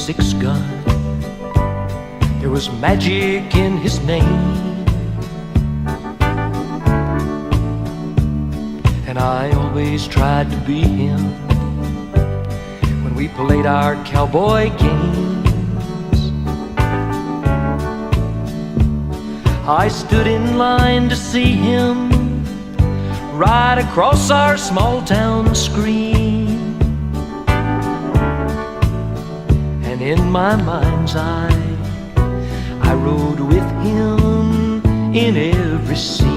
six gun. There was magic in his name, and I always tried to be him when we played our cowboy games. I stood in line to see him right across our small town screen, and in my mind's eye I rode with him in every scene.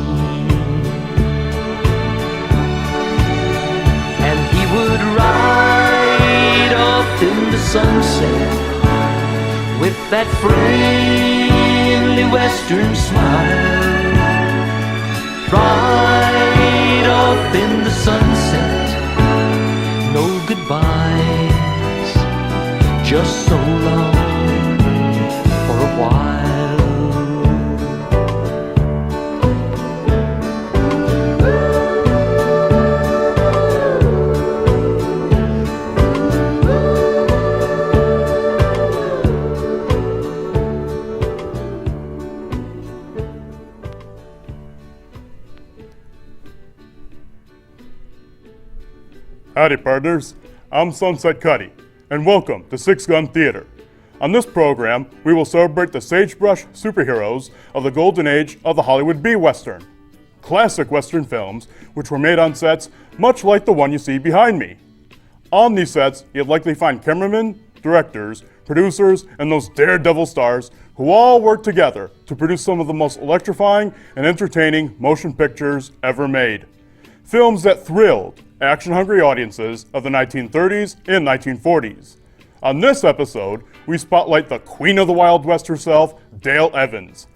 And he would ride off in the sunset with that friendly western smile, right off in the sunset, no goodbyes, just so long for a while. Howdy partners, I'm Sunset Cuddy, and welcome to Six Gun Theater. On this program, we will celebrate the sagebrush superheroes of the golden age of the Hollywood B-Western. Classic Western films, which were made on sets much like the one you see behind me. On these sets, you'll likely find cameramen, directors, producers, and those daredevil stars who all work together to produce some of the most electrifying and entertaining motion pictures ever made. Films that thrilled action-hungry audiences of the 1930s and 1940s. On this episode, we spotlight the Queen of the Wild West herself, Dale Evans.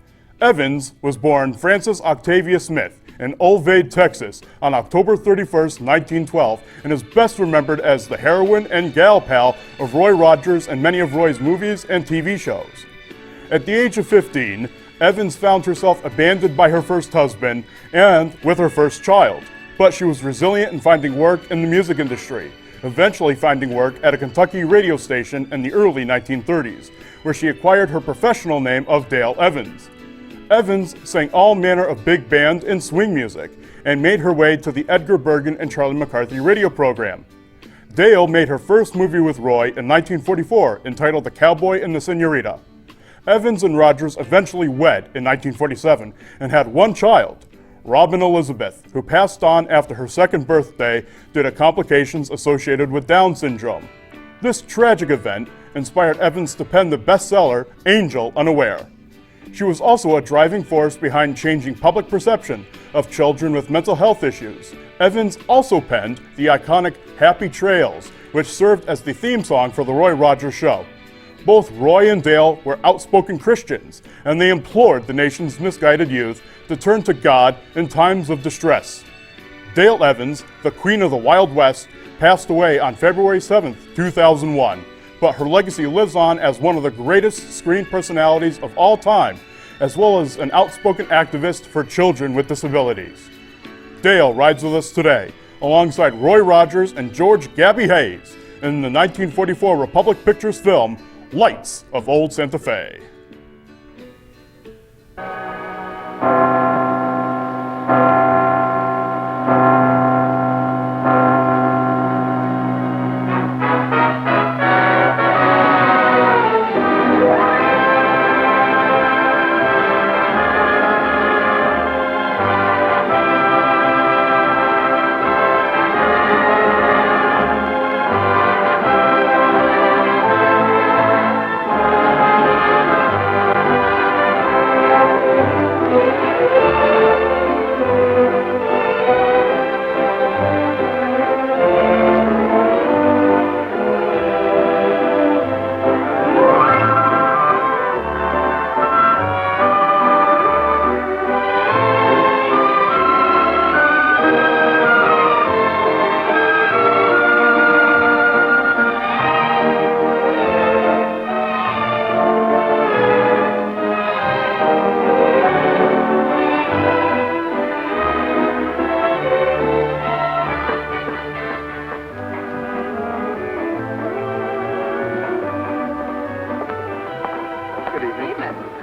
Evans was born Frances Octavia Smith in Olvade, Texas on October 31st, 1912, and is best remembered as the heroine and gal pal of Roy Rogers and many of Roy's movies and TV shows. At the age of 15, Evans found herself abandoned by her first husband and with her first child. But she was resilient in finding work in the music industry, eventually finding work at a Kentucky radio station in the early 1930s, where she acquired her professional name of Dale Evans. Evans sang all manner of big band and swing music, and made her way to the Edgar Bergen and Charlie McCarthy radio program. Dale made her first movie with Roy in 1944, entitled The Cowboy and the Senorita. Evans and Rogers eventually wed in 1947 and had one child, Robin Elizabeth, who passed on after her second birthday due to complications associated with Down syndrome. This tragic event inspired Evans to pen the bestseller Angel Unaware. She was also a driving force behind changing public perception of children with mental health issues. Evans also penned the iconic Happy Trails, which served as the theme song for The Roy Rogers Show. Both Roy and Dale were outspoken Christians, and they implored the nation's misguided youth to turn to God in times of distress. Dale Evans, the Queen of the Wild West, passed away on February 7, 2001, but her legacy lives on as one of the greatest screen personalities of all time, as well as an outspoken activist for children with disabilities. Dale rides with us today, alongside Roy Rogers and George Gabby Hayes, in the 1944 Republic Pictures film, Lights of Old Santa Fe.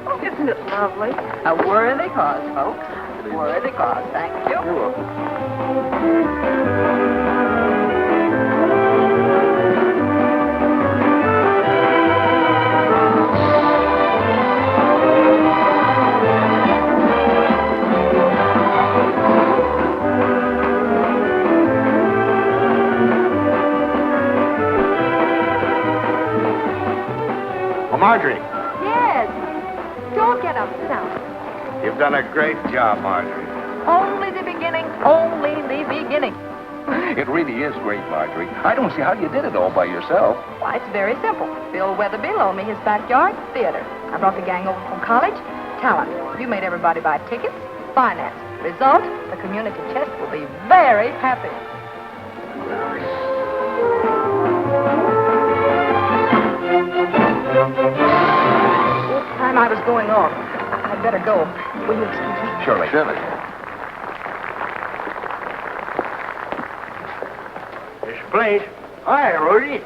Oh, isn't it lovely? A worthy cause, folks. Worthy cause. Thank you. You're welcome. Oh, Marjorie, Yes. Don't get up. Sit down. you've done a great job, Marjorie. Only the beginning. Only the beginning. It really is great, Marjorie. I don't see how you did it all by yourself. Why, it's very simple. Bill Weatherby loaned me his backyard theater. I brought the gang over from college. Talent. You made everybody buy tickets. Finance. Result, the community chest will be very happy. It's time I was going off. I'd better go. Will you excuse me? Surely. This place. Hi, Rosie.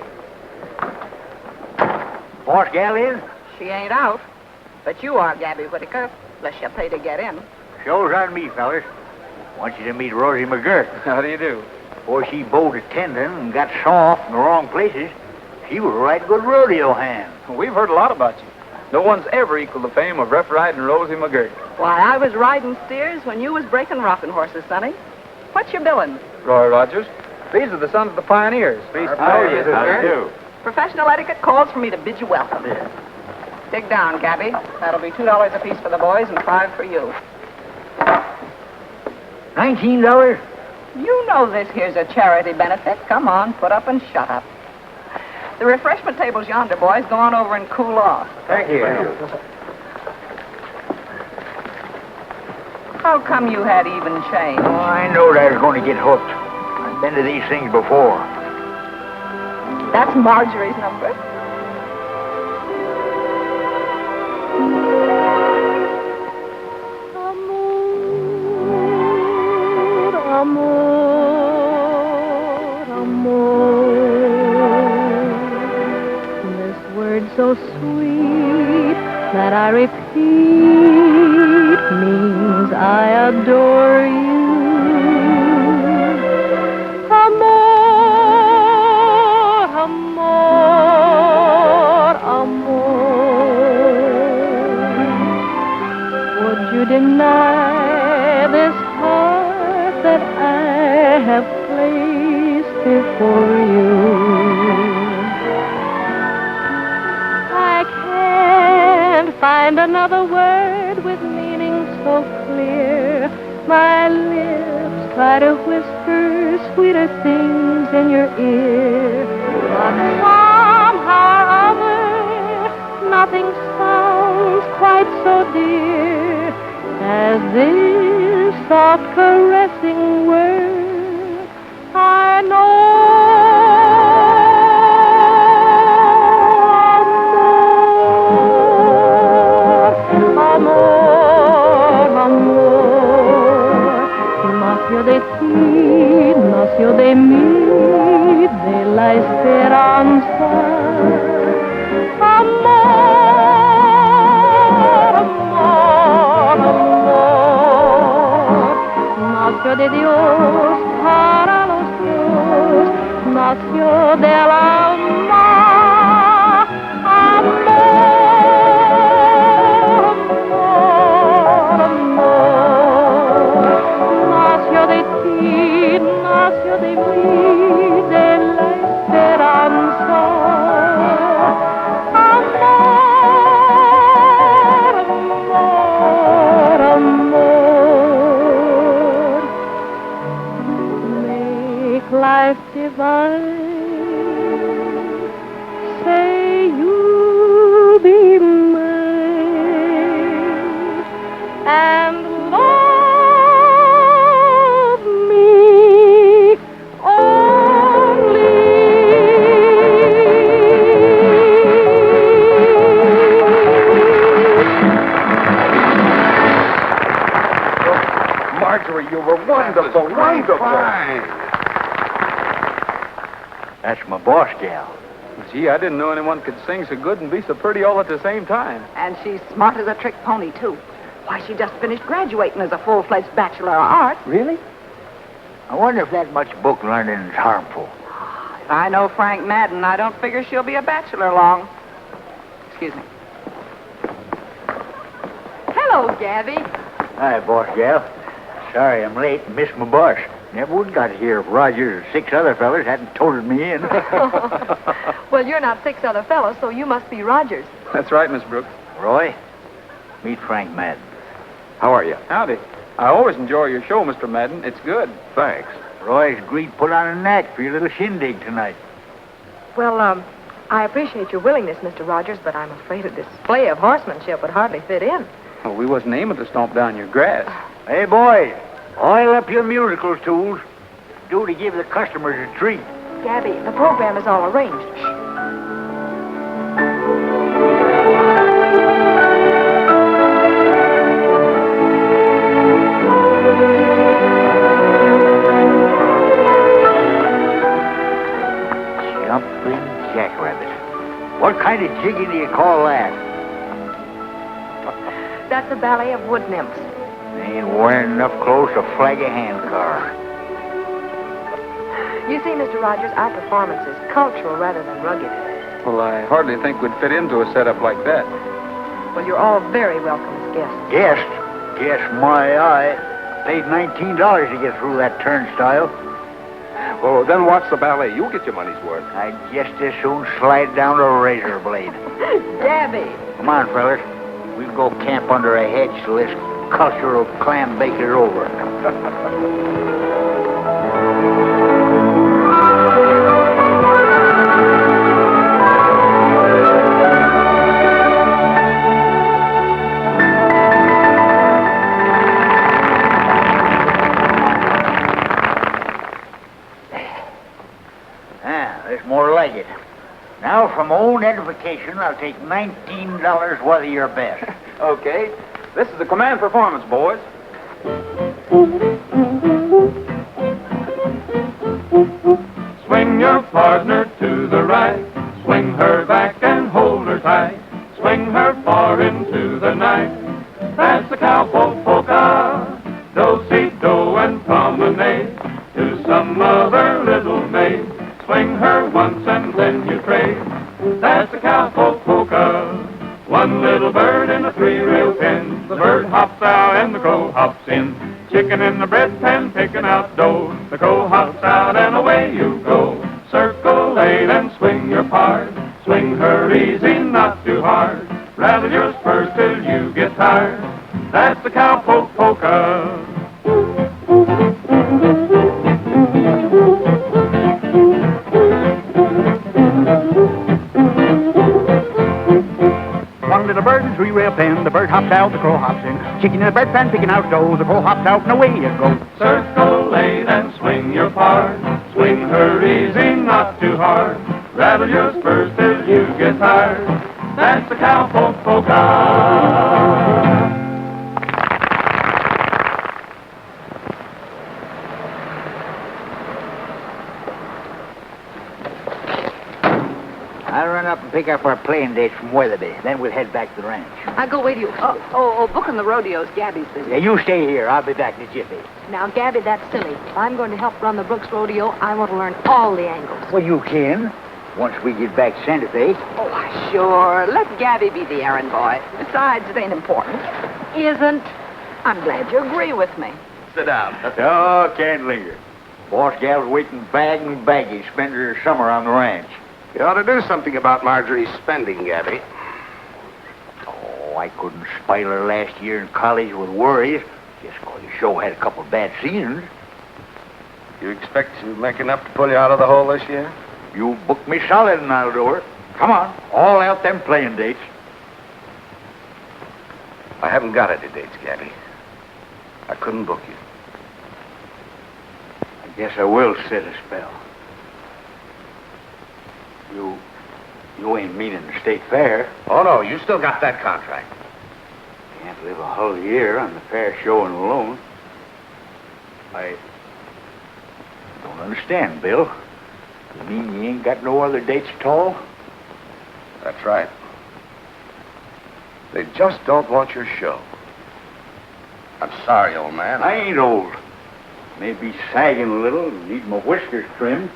Boss gal in? She ain't out. But you are, Gabby Whitaker, unless you pay to get in. Shows on me, fellas. Want you to meet Rosie McGirt. How do you do? Before she bowed attendant and got soft in the wrong places, she was a right good rodeo hand. We've heard a lot about you. No one's ever equaled the fame of Rough Riding Rosie McGirt. Why, I was riding steers when you was breaking rocking horses, Sonny. What's your billing? Roy Rogers. These are the sons of the pioneers. Professional etiquette calls for me to bid you welcome. Dig down, Gabby. That'll be $2 apiece for the boys and $5 for you. $19? You know this here's a charity benefit. Come on, put up and shut up. The refreshment table's yonder, boys. Go on over and cool off. Thank you. How come you had even change? Oh, I knowed I was going to get hooked. I've been to these things before. That's Marjorie's number. So sweet that I repeat means I adore you. Amor, amor, amor. Would you deny this heart that I have placed before you? Find another word with meaning so clear. My lips try to whisper sweeter things in your ear. But somehow or other, nothing sounds quite so dear as this soft caressing word. I know. Nació de ti, nació de mí, de la esperanza. Amor, amor, amor. Nació de Dios para los dos, nació del alma. Amor, amor, amor. Nació de ti, nació de mí, de la esperanza. Amor, amor, amor. Make life divine. Say you'll be mine. And Marjorie, you were wonderful, wonderful. Fine. That's my boss gal. Was Gee, I didn't know anyone could sing so good and be so pretty all at the same time. And she's smart as a trick pony, too. Why, she just finished graduating as a full-fledged Bachelor of Arts. Really? I wonder if that much book learning is harmful. If I know Frank Madden, I don't figure she'll be a bachelor long. Excuse me. Hello, Gabby. Hi, boss gal. Sorry I'm late. Missed my bus. Never would got here if Rogers or 6 other fellas hadn't toted me in. Well, you're not 6 other fellows, so you must be Rogers. That's right, Miss Brooks. Roy, meet Frank Madden. How are you? Howdy. I always enjoy your show, Mr. Madden. It's good. Thanks. Roy's agreed to put on a knack for your little shindig tonight. Well, I appreciate your willingness, Mr. Rogers, but I'm afraid a display of horsemanship would hardly fit in. Well, we wasn't aiming to stomp down your grass. Hey, boys, oil up your musical tools. Do to give the customers a treat. Gabby, the program is all arranged. Jumping jackrabbit. What kind of jigging do you call that? That's a ballet of wood nymphs. They ain't wearing enough clothes to flag a handcar. You see, Mr. Rogers, our performance is cultural rather than rugged. Well, I hardly think we'd fit into a setup like that. Well, you're all very welcome as guests. Guest? Guess my eye. Paid $19 to get through that turnstile. Oh, then watch the ballet. You'll get your money's worth. I'd just as soon slide down a razor blade. Gabby! Come on, fellas. We'll go camp under a hedge till this cultural clam bake is over. There's more like it. Now, for my own edification, I'll take $19 worth of your best. Okay. This is the command performance, boys. Swing your partner to the right. Swing her back and hold her tight. Swing her far into the night. That's the cowpoke polka. Do-si-do and promenade to some other little maid. Swing her once and then you trade. That's the cowpoke polka. One little bird in a 3-rail pen. The bird hops out and the crow hops in. Chicken in the bread pan picking out dough. The crow hops out and away you go. Circle 8 and swing your part. Swing her easy, not too hard. Rattle your spurs till you get tired. That's the cowpoke polka. One little bird in a 3-rail pen, the bird hops out, the crow hops in. Chicken in the bread pan picking out dough, the crow hops out and away you go. Circle 8 and swing your part. Swing her easy, not too hard. Rattle your spurs till you get tired. That's the cowpoke polka. I'll run up and pick up our playing dates from Weatherby. Then we'll head back to the ranch. I'll go with you. Booking the rodeos, Gabby's busy. Yeah, you stay here. I'll be back in a jiffy. Now, Gabby, that's silly. If I'm going to help run the Brooks Rodeo, I want to learn all the angles. Well, you can. Once we get back to Santa Fe. Oh, sure. Let Gabby be the errand boy. Besides, it ain't important. Isn't? I'm glad you agree with me. Sit down. Oh, can't linger. Boss gal's waiting bag and baggage, spend her summer on the ranch. You ought to do something about Marjorie's spending, Gabby. Oh, I couldn't spoil her last year in college with worries. Just 'cause the show had a couple bad seasons. You expect to make enough to pull you out of the hole this year? You book me solid and I'll do her. Come on, all out them playing dates. I haven't got any dates, Gabby. I couldn't book you. I guess I will sit a spell. You ain't meaning the state fair. Oh, no, you still got that contract. Can't live a whole year on the fair showing alone. I don't understand, Bill. You mean you ain't got no other dates at all? That's right. They just don't want your show. I'm sorry, old man. I ain't old. Maybe sagging a little, need my whiskers trimmed.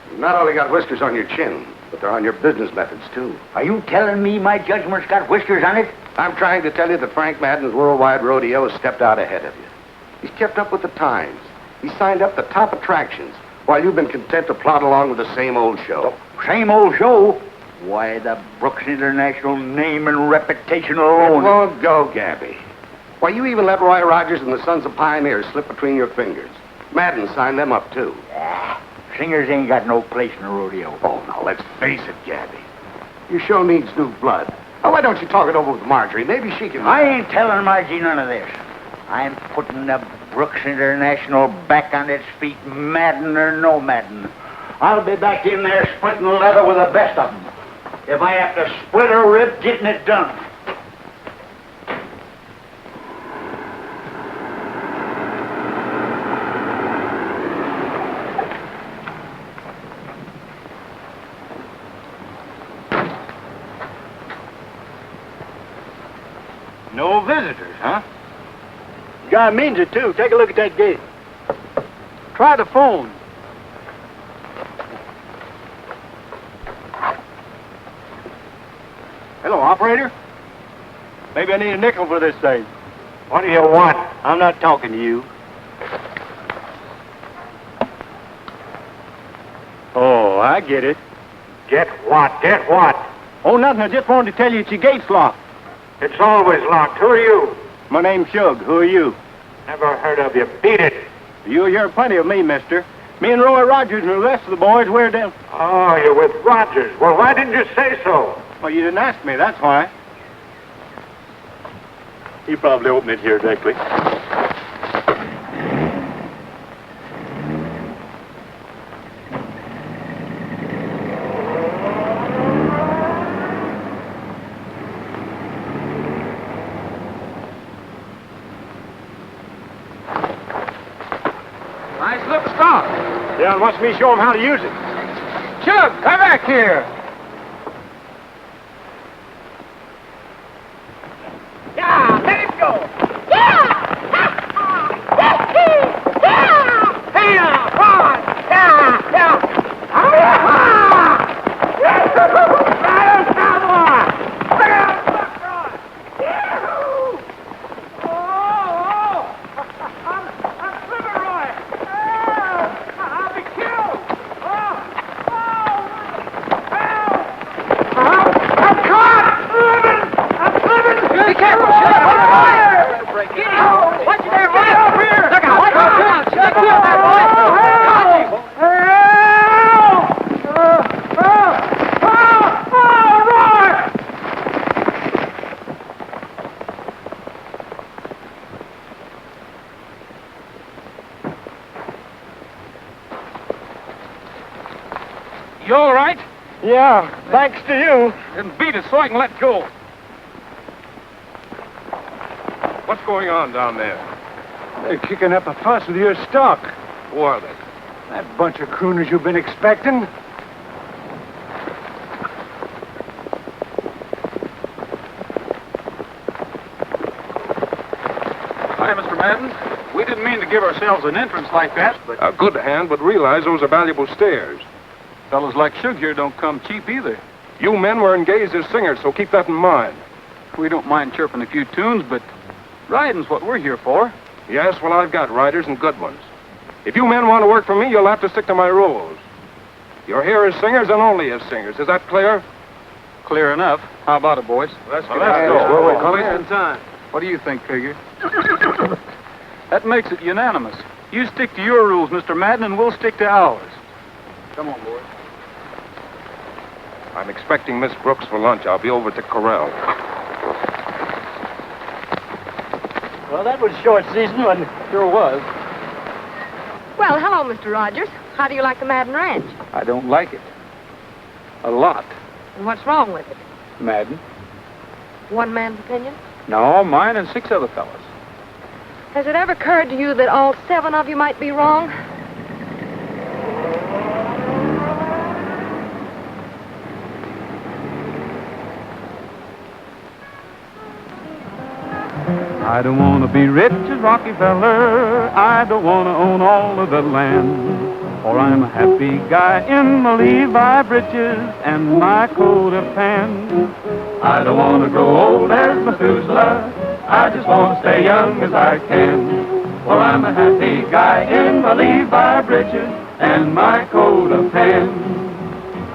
You've not only got whiskers on your chin, but they're on your business methods, too. Are you telling me my judgment's got whiskers on it? I'm trying to tell you that Frank Madden's Worldwide Rodeo has stepped out ahead of you. He's kept up with the times. He's signed up the top attractions, while you've been content to plod along with the same old show. Same old show? Why, the Brooks International name and reputation alone. It won't go, Gabby. Why, you even let Roy Rogers and the Sons of Pioneers slip between your fingers. Madden signed them up, too. Singers ain't got no place in a rodeo. Oh, now, let's face it, Gabby. Your show needs new blood. Oh, why don't you talk it over with Marjorie? Maybe she can... I ain't telling Margie none of this. I'm putting the Brooks International back on its feet, Madden or no Madden. I'll be back in there splitting leather with the best of them. If I have to split a rib, getting it done. No visitors, huh? Guy means it, too. Take a look at that gate. Try the phone. Hello, operator. Maybe I need a nickel for this thing. What do you want? I'm not talking to you. Oh, I get it. Get what? Get what? Oh, nothing. I just wanted to tell you it's your gate's locked. It's always locked. Who are you? My name's Shug. Who are you? Never heard of you. Beat it. You'll hear plenty of me, mister. Me and Roy Rogers and the rest of the boys, we're down. Oh, you're with Rogers. Well, why didn't you say so? Well, you didn't ask me, that's why. He probably opened it here directly. Nice little stock. Yeah, and watch me show him how to use it. Chug, come back here. Yeah, let him go. You all right? Yeah, thanks to you. Then beat it so I can let go. What's going on down there? They're kicking up a fuss with your stock. Who are they? That bunch of crooners you've been expecting. Hi, Mr. Madden. We didn't mean to give ourselves an entrance like that, but A good hand would realize those are valuable stairs. fellas like Shug here don't come cheap either. You men were engaged as singers, so keep that in mind. We don't mind chirping a few tunes, but riding's what we're here for. Yes, well, I've got riders and good ones. If you men want to work for me, you'll have to stick to my rules. You're here as singers and only as singers. Is that clear? Clear enough. How about it, boys? Let's go. We're Wasting time. What do you think, Figure? That makes it unanimous. You stick to your rules, Mr. Madden, and we'll stick to ours. Come on, boys. I'm expecting Miss Brooks for lunch. I'll be over at the corral. Well, that was short season, wasn't it? Sure was. Well, hello, Mr. Rogers. How do you like the Madden Ranch? I don't like it. A lot. And what's wrong with it? Madden? One man's opinion? No, mine and 6 other fellas. Has it ever occurred to you that all 7 of you might be wrong? I don't want to be rich as Rockefeller. I don't want to own all of the land. For I'm a happy guy in my Levi breeches and my coat of tan. I don't want to grow old as Methuselah. I just want to stay young as I can. For I'm a happy guy in my Levi breeches and my coat of tan.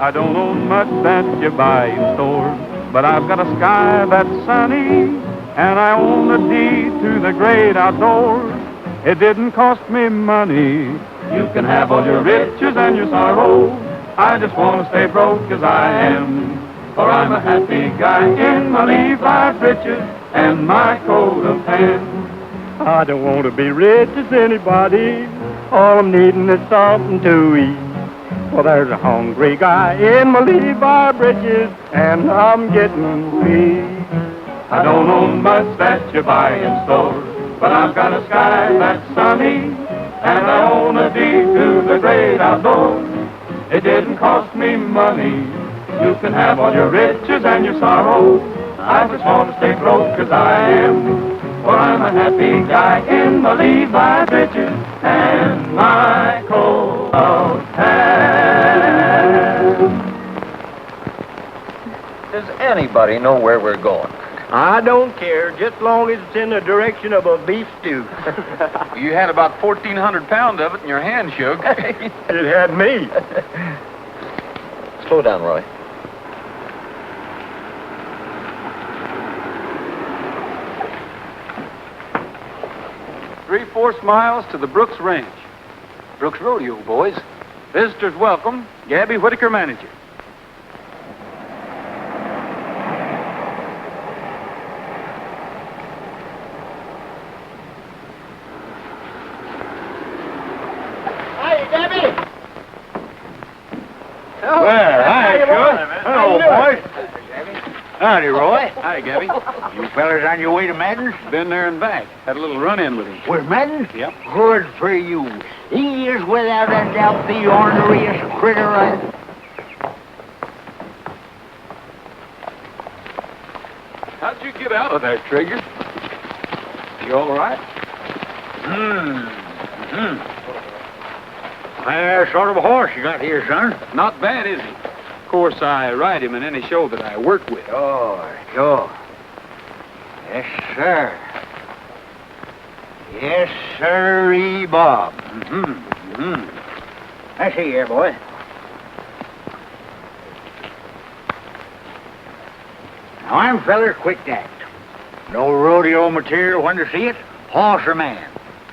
I don't own much that you buy in stores, but I've got a sky that's sunny, and I own a deed to the great outdoors. It didn't cost me money. You can have all your riches and your sorrow. I just want to stay broke as I am. For I'm a happy guy in my Levi breeches and my coat of tan. I don't want to be rich as anybody. All I'm needing is something to eat. Well, there's a hungry guy in my Levi breeches, and I'm getting weak. I don't own much that you buy in stores, but I've got a sky that's sunny, and I own a deed to the great outdoors. It didn't cost me money. You can have all your riches and your sorrow. I just want to stay broke as I am. For I'm a happy guy in my Levi breeches and my coat of tan. Does anybody know where we're going? I don't care, just long as it's in the direction of a beef stew. You had about 1,400 pounds of it in your hand, Shug. It had me. Slow down, Roy. Three-fourths miles to the Brooks Ranch. Brooks Rodeo, boys. Visitors welcome. Gabby Whitaker, manager. Well, hi, Shug. Hello, boys. Howdy, Roy. Hi, Gabby. You fellas on your way to Madden's? Been there and back. Had a little run-in with him. With Madden? Yep. Good for you. He is without a doubt the orneriest critter I... How'd you get out of there, Trigger? You all right? Sort of a horse you got here, son. Not bad, is he? Of course, I ride him in any show that I work with. Oh, sure. Yes, sir. Yes, sirree, Bob. I see here, boy. Now, I'm feller quick to act. No rodeo material when to see it. Horse or man.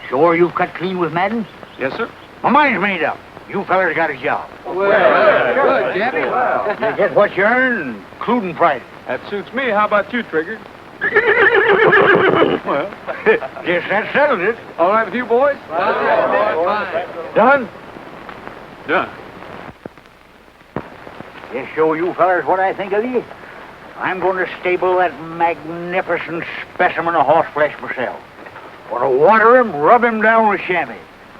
Sure you've cut clean with Madden? Yes, sir. My mind's made up. You fellers got a job. Good, Gabby. You get what you earn, including price. That suits me. How about you, Trigger? Well, Guess that settles it. all right with you, boys? Done? Done. Just show you fellers what I think of you. I'm going to stable that magnificent specimen of horseflesh myself. Going to water him, rub him down with chamois.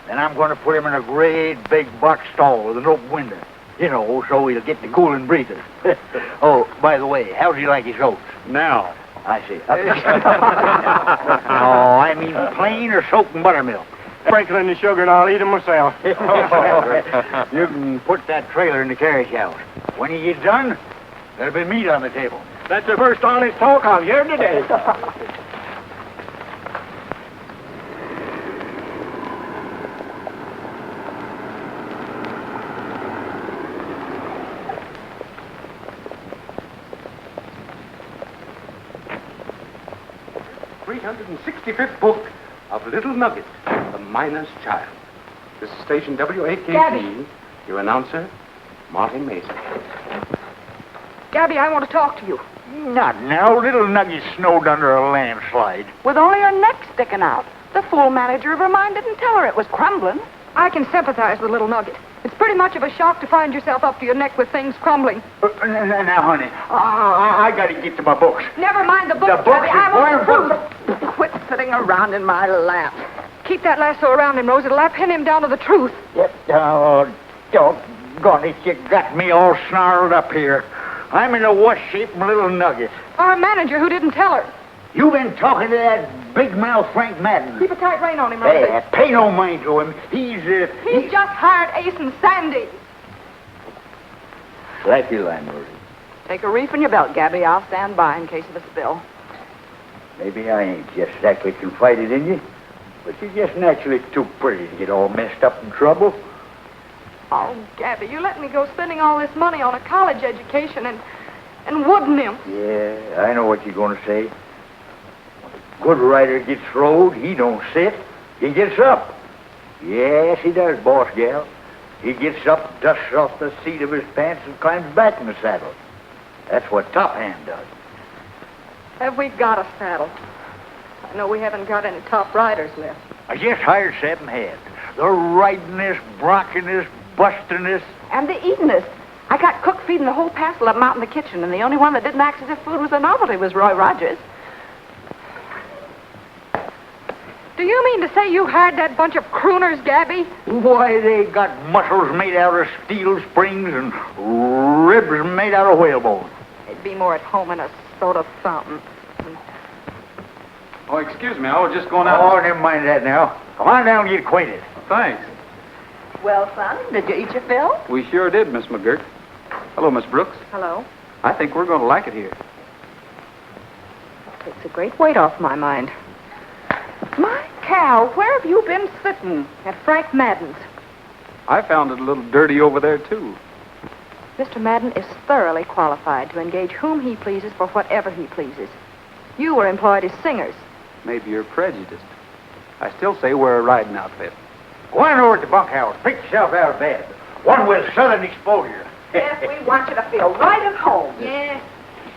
Then I'm going to put him in a great big box stall with an open window. You know, so he'll get the cooling breathing. Oh, by the way, how do you like his oats? Now. I see. Oh, I mean plain or soaked in buttermilk. Sprinkling the sugar and I'll eat them myself. You can put that trailer in the carriage house. When you get done, there'll be meat on the table. That's the first honest talk I've heard today. 365th book of Little Nugget, the Miner's Child. This is station WAKP. Gabby. Your announcer, Marty Mason. Gabby, I want to talk to you. Not now. Little Nugget snowed under a landslide. With only her neck sticking out. The fool manager of her mine didn't tell her it was crumbling. I can sympathize with little Nugget. It's pretty much of a shock to find yourself up to your neck with things crumbling. Now, honey, I got to get to my books. Never mind the books, The books Gabby. is I want the going truth. Quit sitting around in my lap. Keep that lasso around him, Rose. It'll pin him down to the truth. Yep. Oh, doggone it, you got me all snarled up here. I'm in a wash shape from Little Nugget. Our manager who didn't tell her. You've been talking to that big mouth Frank Madden. Keep a tight rein on him, Hey, Rosie. pay no mind to him. He's just hired Ace and Sandy. Slap your line, Rosie. Take a reef in your belt, Gabby. I'll stand by in case of a spill. Maybe I ain't just exactly confided in you, but you're just naturally too pretty to get all messed up in trouble. Oh, Gabby, you let me go spending all this money on a college education and wood nymph. Yeah, I know what you're going to say. When a good rider gets rode, he don't sit. He gets up. Yes, he does, boss gal. He gets up, dusts off the seat of his pants, and climbs back in the saddle. That's what Top Hand does. Have we got a saddle? I know we haven't got any top riders left. I just hired 7 head. They're riding-this, bronking-this, busting-this. And the eating-this. I got cook feeding the whole passel of them out in the kitchen, and the only one that didn't act as if food was a novelty was Roy Rogers. Do you mean to say you hired that bunch of crooners, Gabby? Why, they got muscles made out of steel springs and ribs made out of whalebone. They'd be more at home in a soda fountain. Oh, excuse me. I was just going out. Oh, never mind that now. Come on down and get acquainted. Thanks. Well, son, did you eat your fill? We sure did, Miss McGirt. Hello, Miss Brooks. Hello. I think we're going to like it here. Takes a great weight off my mind. My cow, where have you been sitting? At Frank Madden's. I found it a little dirty over there, too. Mr. Madden is thoroughly qualified to engage whom he pleases for whatever he pleases. You were employed as singers. Maybe you're prejudiced. I still say we're a riding outfit. Go on over to the bunkhouse. Pick yourself out of bed. One with southern exposure. Yes, we want you to feel right at home. Yes.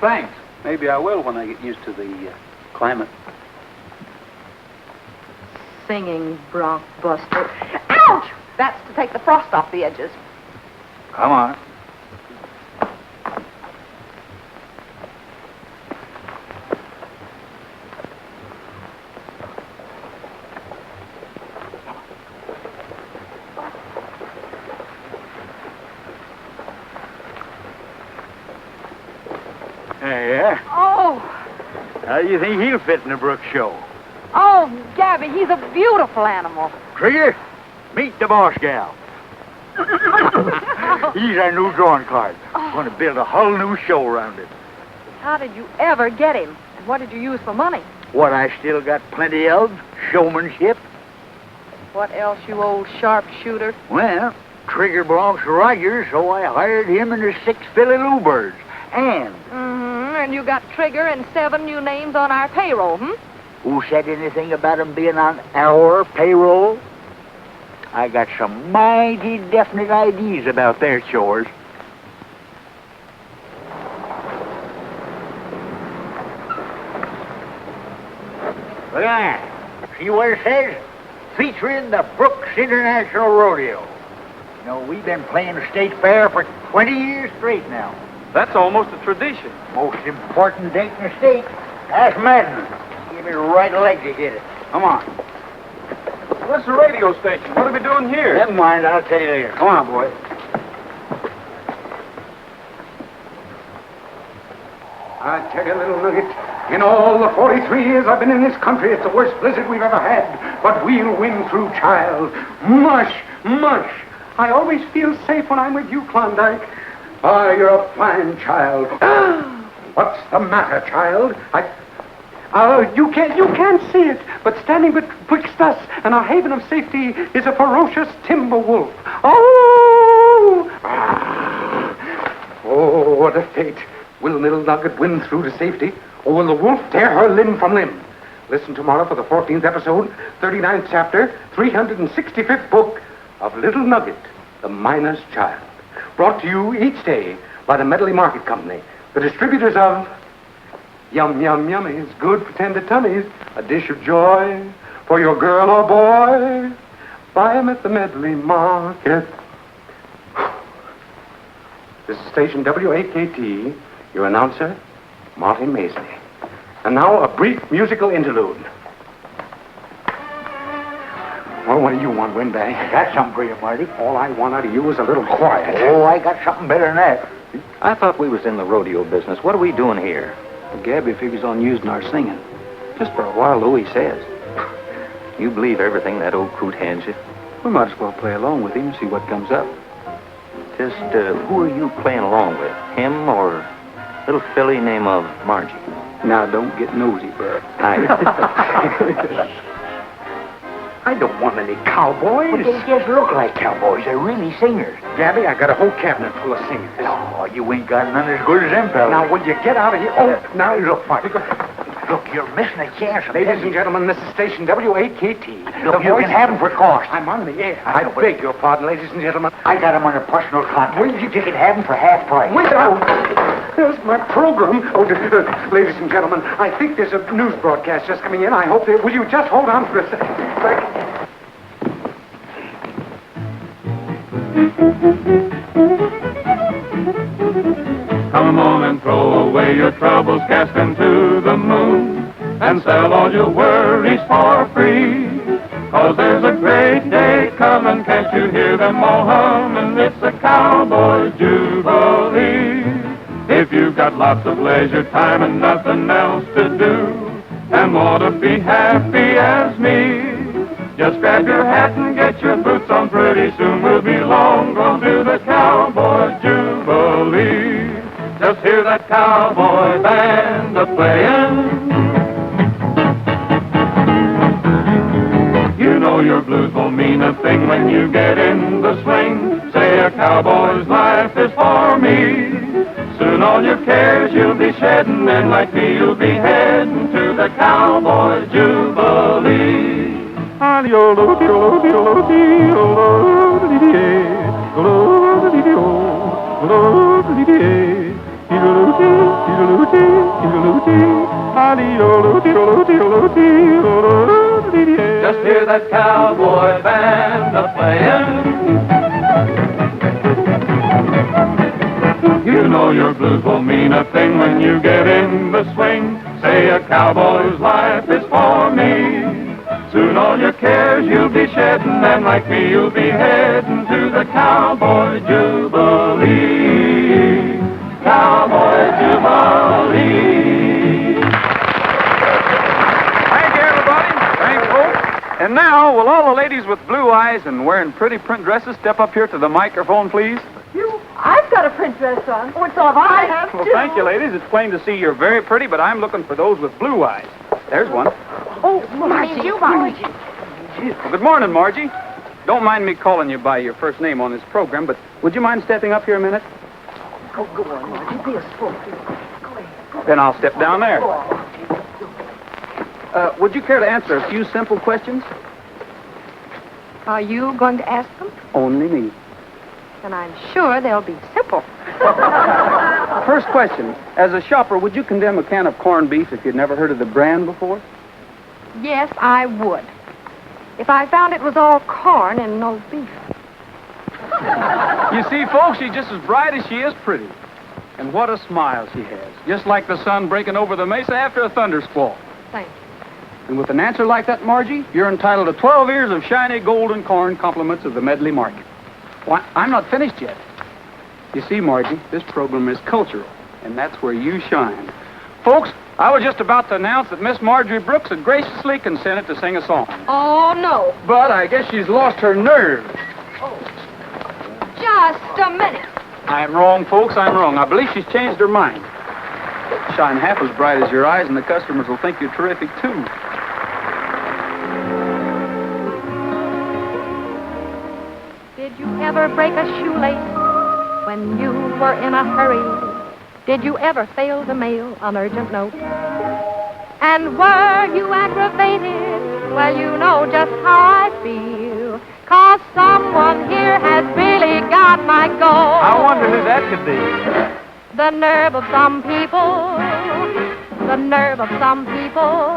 Thanks. Maybe I will when I get used to the climate. Singing bronc buster. Ouch! That's to take the frost off the edges. Come on. Yeah. Oh, How do you think he'll fit in the Brooks show? oh, Gabby, he's a beautiful animal. Trigger, meet the boss gal. He's our new drawing card. Oh. Going to build a whole new show around it. How did you ever get him? And what did you use for money? What I still got plenty of, showmanship. What else, you old sharpshooter? Well, Trigger belongs to Rogers, so I hired him and the 6 Philly Bluebirds. And And you got Trigger and 7 new names on our payroll, who said anything about him being on our payroll? I got some mighty definite ideas about their chores. Look at that. See what it says? Featuring the Brooks International Rodeo. You know, we've been playing the state fair for 20 years straight now. That's almost a tradition. Most important date in the state. Ask Madden. Give me the right leg to hit it. Come on. What's the radio station? What are we doing here? Never mind, I'll tell you later. Come on, boy. I tell you, little nugget, in all the 43 years I've been in this country, it's the worst blizzard we've ever had. But we'll win through, child. Mush, mush. I always feel safe when I'm with you, Klondike. Ah, you're a fine child. What's the matter, child? You can't see it, but standing betwixt us and our haven of safety is a ferocious timber wolf. Oh! Oh, what a fate. Will little Nugget win through to safety, or will the wolf tear her limb from limb? Listen tomorrow for the 14th episode, 39th chapter, 365th book of Little Nugget, the Miner's Child. Brought to you each day by the Medley Market Company, the distributors of Yum Yum Yummies, good for tender tummies, a dish of joy for your girl or boy. Buy 'em at the Medley Market. This is station WAKT, your announcer, Marty Maisley. And now a brief musical interlude. Well, what do you want, Windbag? I got something for you, Marty. All I want out of you is a little quiet. Oh, I got something better than that. I thought we was in the rodeo business. What are we doing here? Gabby figures on using our singing. Just for a while, Louis says. You believe everything that old coot hands you? We might as well play along with him and see what comes up. Just, who are you playing along with? Him or little filly named Margie? Now, don't get nosy, Bud. I don't want any cowboys. But they just look like cowboys. They're really singers. Gabby, I got a whole cabinet full of singers. Oh, you ain't got none as good as them fellas. Now, will you get out of here? Oh, now look, Marty. Look, you're missing a chance. Ladies and gentlemen, this is station WAKT. Look, you can have them for cost. I'm on the air. I beg your pardon, ladies and gentlemen. I got them under personal contract. You can have them for half price. Wait out! There's my program. Oh, ladies and gentlemen, I think there's a news broadcast just coming in. I hope that... Will you just hold on for a second? Come on and throw away your troubles, cast them to the moon, and sell all your worries for free. 'Cause there's a great day coming, can't you hear them all humming? It's a cowboy jubilee. If you've got lots of leisure time and nothing else to do, and want to be happy as me, just grab your hat and get your boots on. Pretty soon we'll be long gone to the cowboy jubilee. Just hear that cowboy band a-playin'. You know your blues won't mean a thing when you get in the swing. Say a cowboy's life is for me. Soon all your cares you'll be shedding, and like me you'll be heading to the cowboy jubilee. Just hear that cowboy band a-playin'. You know your blues won't mean a thing when you get in the swing. Say a cowboy's life is for me. Soon all your cares you'll be shedding, and like me you'll be heading to the cowboy jubilee. Cowboy jubilee. Thank you, everybody. Thanks, folks. And now, will all the ladies with blue eyes and wearing pretty print dresses step up here to the microphone, please? I've got a print dress on. Oh, it's all I have, Well, thank you, ladies. It's plain to see you're very pretty, but I'm looking for those with blue eyes. There's one. Oh, Margie. Well, good morning, Margie. Don't mind me calling you by your first name on this program, but would you mind stepping up here a minute? Oh, go on, Margie. Be a sport. Go ahead. Then I'll step down there. Would you care to answer a few simple questions? Are you going to ask them? Only me. Then I'm sure they'll be simple. First question. As a shopper, would you condemn a can of corned beef if you'd never heard of the brand before? Yes, I would. If I found it was all corn and no beef. You see, folks, she's just as bright as she is pretty. And what a smile she has. Just like the sun breaking over the mesa after a thunder squall. Thank you. And with an answer like that, Margie, you're entitled to 12 ears of shiny golden corn compliments of the Medley Market. Why, I'm not finished yet. You see, Margie, this program is cultural, and that's where you shine. Folks, I was just about to announce that Miss Marjorie Brooks had graciously consented to sing a song. Oh, no. But I guess she's lost her nerve. Just a minute. I'm wrong, folks, I'm wrong. I believe she's changed her mind. Shine half as bright as your eyes, and the customers will think you're terrific, too. Did you ever break a shoelace when you were in a hurry? Did you ever fail to mail an urgent note? And were you aggravated? Well, you know just how I feel. 'Cause someone here has really got my goat. I wonder who that could be. The nerve of some people, the nerve of some people,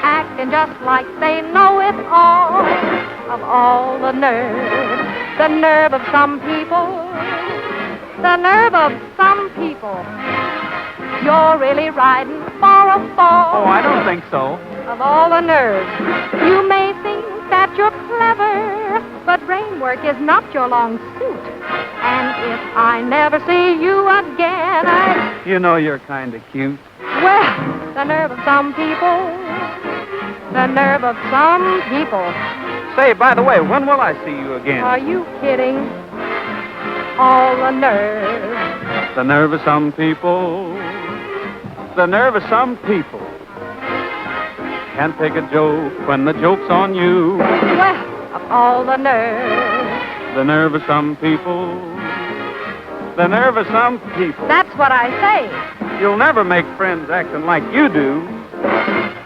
acting just like they know it all. Of all the nerve of some people, the nerve of some people. You're really riding for a fall. Oh, I don't think so. Of all the nerves, you may think that you're clever, but brain work is not your long suit. And if I never see you again, You know you're kind of cute. Well, the nerve of some people. The nerve of some people. Say, by the way, when will I see you again? Are you kidding? All the nerve. The nerve of some people. The nerve of some people. Can't take a joke when the joke's on you. Well, of all the nerve. The nerve of some people. The nerve of some people. That's what I say. You'll never make friends acting like you do.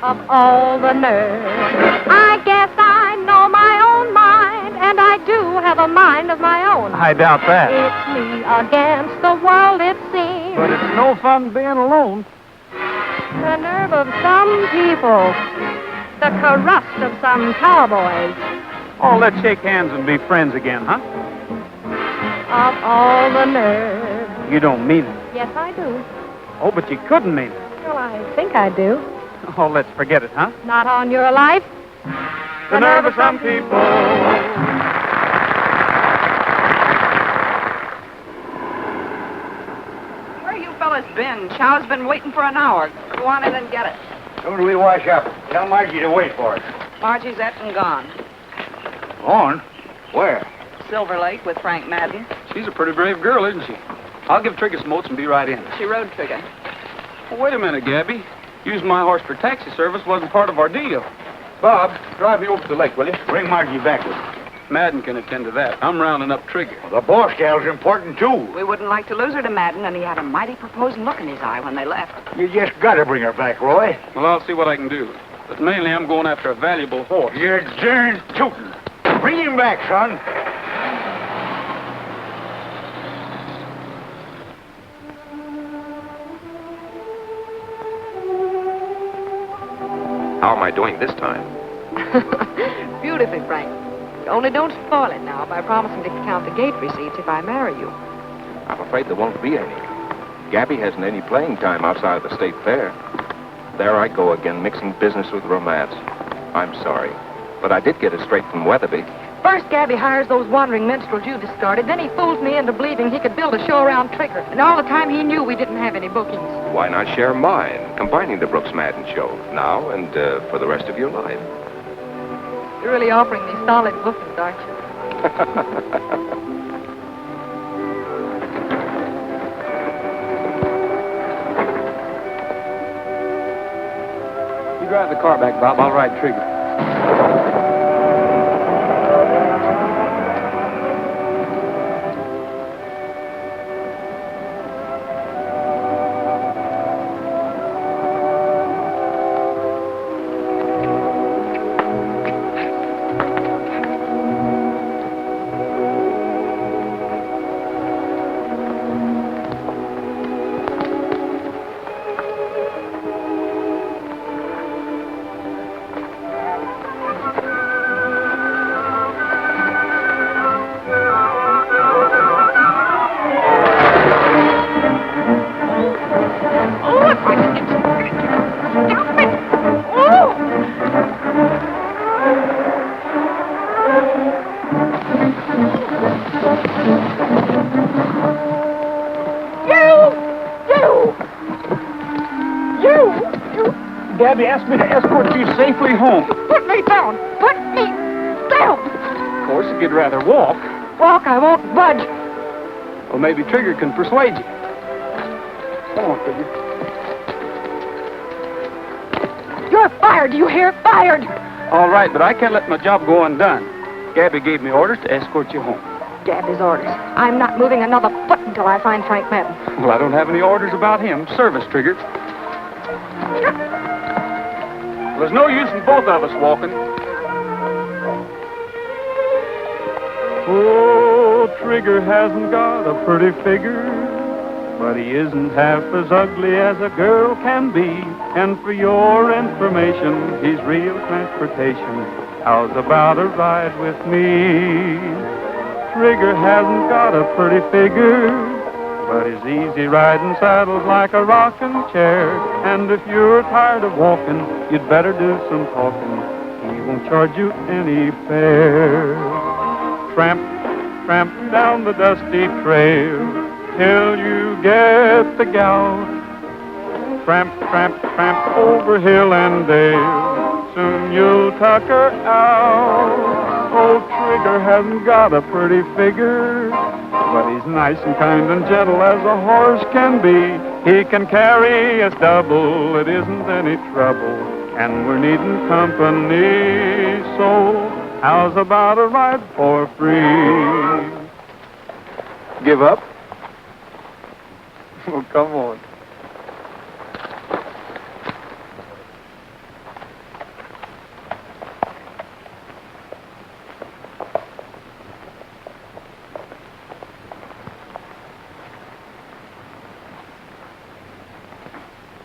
Of all the nerve. I guess I know my own mind, and I do have a mind of my own. I doubt that. It's me against the world, it seems. But it's no fun being alone. The nerve of some people. The crust of some cowboys. Oh, let's shake hands and be friends again, huh? Of all the nerve. You don't mean it. Yes, I do. Oh, but you couldn't mean it. Well, I think I do. Oh, let's forget it, huh? Not on your life. The nerve of some people. Where you fellas been? Chow's been waiting for an hour. Go on in and get it. Soon as we wash up, tell Margie to wait for us. Margie's et and gone. On? Where? Silver Lake with Frank Madden. She's a pretty brave girl, isn't she? I'll give Trigger some oats and be right in. She rode Trigger. Well, wait a minute, Gabby. Using my horse for taxi service wasn't part of our deal. Bob, drive me over to the lake, will you? Bring Margie back with you. Madden can attend to that. I'm rounding up Trigger. The boss gal's important, too. We wouldn't like to lose her to Madden, and he had a mighty proposing look in his eye when they left. You just gotta bring her back, Roy. Well, I'll see what I can do. But mainly I'm going after a valuable horse. You're darn tootin'. Bring him back, son. How am I doing this time? Beautifully, Frank. Only don't spoil it now by promising to count the gate receipts if I marry you. I'm afraid there won't be any. Gabby hasn't any playing time outside of the state fair. There I go again, mixing business with romance. I'm sorry, but I did get it straight from Weatherby. First, Gabby hires those wandering minstrels you discarded. Then he fools me into believing he could build a show around Trigger. And all the time he knew we didn't have any bookings. Why not share mine, combining the Brooks Madden show now and for the rest of your life? You're really offering me solid bookings, aren't you? You drive the car back, Bob. I'll ride Trigger. Gabby asked me to escort you safely home. Put me down! Put me down! Of course, if you'd rather walk. Walk, I won't budge. Well, maybe Trigger can persuade you. Come on, Trigger. You're fired, do you hear? Fired! All right, but I can't let my job go undone. Gabby gave me orders to escort you home. Gabby's orders. I'm not moving another foot until I find Frank Madden. Well, I don't have any orders about him. Service, Trigger. There's no use in both of us walking. Oh, Trigger hasn't got a pretty figure, but he isn't half as ugly as a girl can be. And for your information, he's real transportation. How's about a ride with me? Trigger hasn't got a pretty figure, but his easy riding saddle's like a rocking chair. And if you're tired of walking, you'd better do some talking. He won't charge you any fare. Tramp, tramp down the dusty trail till you get the gal Tramp, tramp, tramp over hill and dale. Soon you'll tucker out. Old Trigger hasn't got a pretty figure, but he's nice and kind and gentle as a horse can be. He can carry us double, it isn't any trouble, and we're needing company, so how's about a ride for free? Give up? Oh, come on.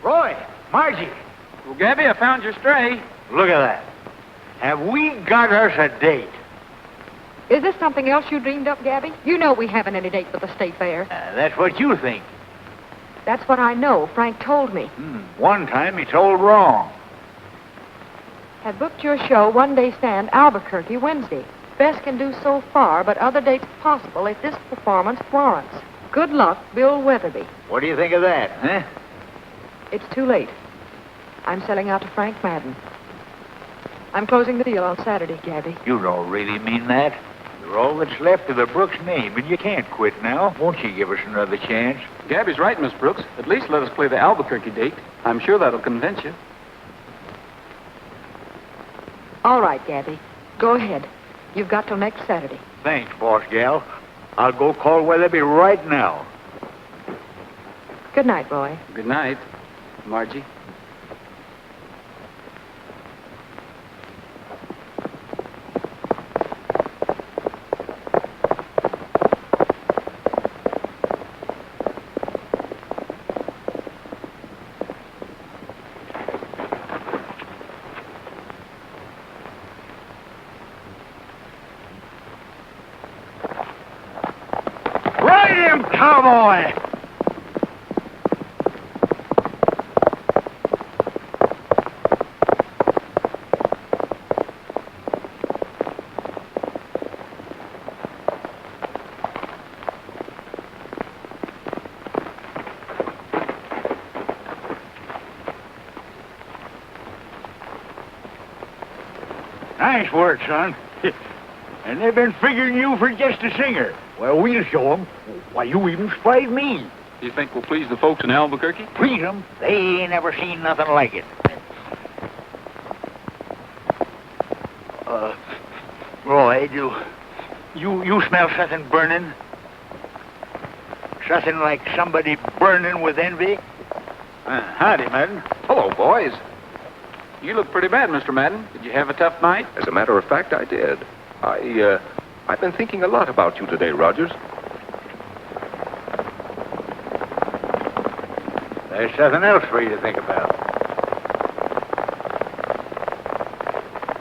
Roy, Margie, Well, Gabby, I found your stray. look at that. Have we got us a date? Is this something else you dreamed up, Gabby? You know we haven't any date with the state fair. That's what you think. That's what I know. Frank told me. One time he told wrong. Had booked your show one-day stand, Albuquerque, Wednesday. Best can do so far, but other dates possible if this performance warrants. Good luck, Bill Weatherby. What do you think of that, huh? It's too late. I'm selling out to Frank Madden. I'm closing the deal on Saturday, Gabby. You don't really mean that. You're all that's left of the Brooks name, and you can't quit now. Won't you give us another chance? Gabby's right, Miss Brooks. At least let us play the Albuquerque date. I'm sure that'll convince you. All right, Gabby. Go ahead. You've got till next Saturday. Thanks, boss gal. I'll go call Weatherby right now. Good night, Roy. Good night, Margie. Ride him, cowboy! Nice work, son. And they've been figuring you for just a singer. Well, we'll show them. Why, you even surprised me. You think we'll please the folks in Albuquerque? Please them. They ain't never seen nothing like it. Roy, you smell something burning? Something like somebody burning with envy? Howdy, Madden. Hello, boys. You look pretty bad, Mr. Madden. Did you have a tough night? As a matter of fact, I did. I've been thinking a lot about you today, Rogers. There's something else for you to think about.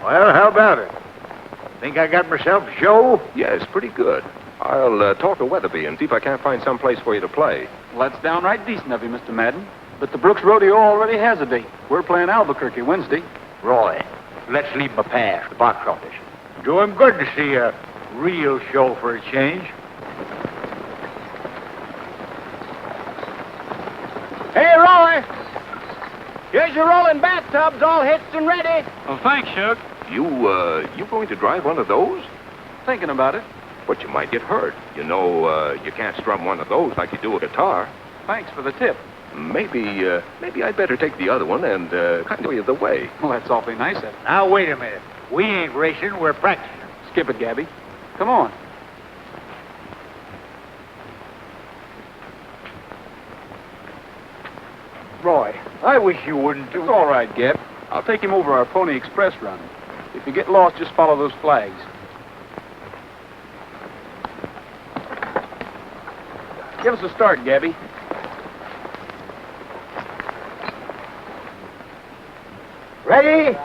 Well, how about it? Think I got myself a show? Yes, pretty good. I'll talk to Weatherby and see if I can't find some place for you to play. Well, that's downright decent of you, Mr. Madden. But the Brooks Rodeo already has a date. We're playing Albuquerque Wednesday. Roy, let's leave him a pass, the box office. Do him good to see a real show for a change. Hey, Roy! Here's your rolling bathtubs all hitched and ready. Well, thanks, Shug. You going to drive one of those? Thinking about it. But you might get hurt. You know, you can't strum one of those like you do a guitar. Thanks for the tip. Maybe I'd better take the other one and kind of show you the way. Well, that's awfully nice of you. Now, wait a minute. We ain't racing, we're practicing. Skip it, Gabby. Come on. Roy, I wish you wouldn't do... It's all right, Gab. I'll take him over our Pony Express run. If you get lost, just follow those flags. Give us a start, Gabby. Ready?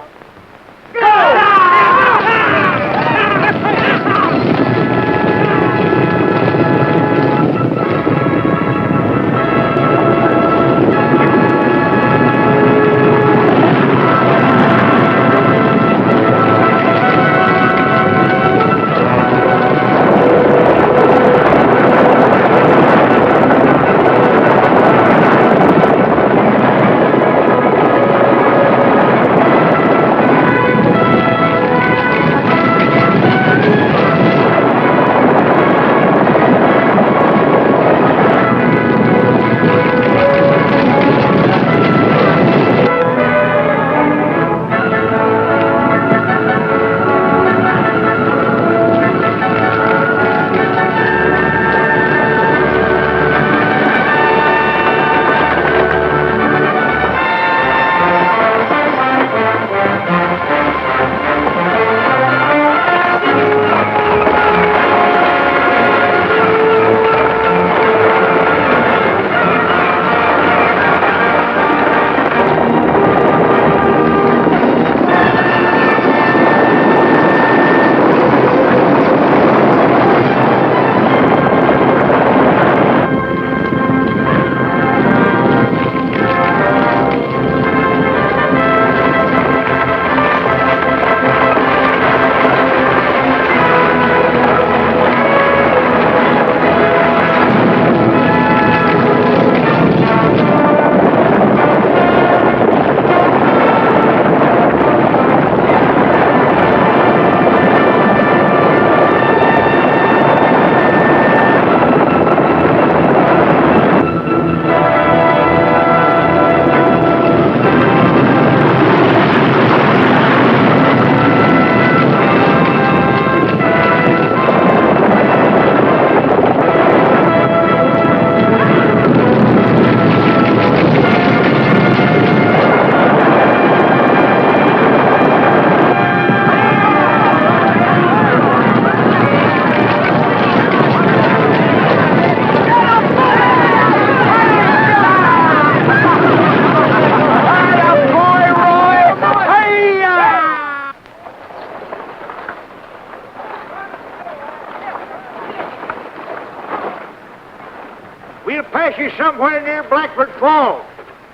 you somewhere near Blackford Falls.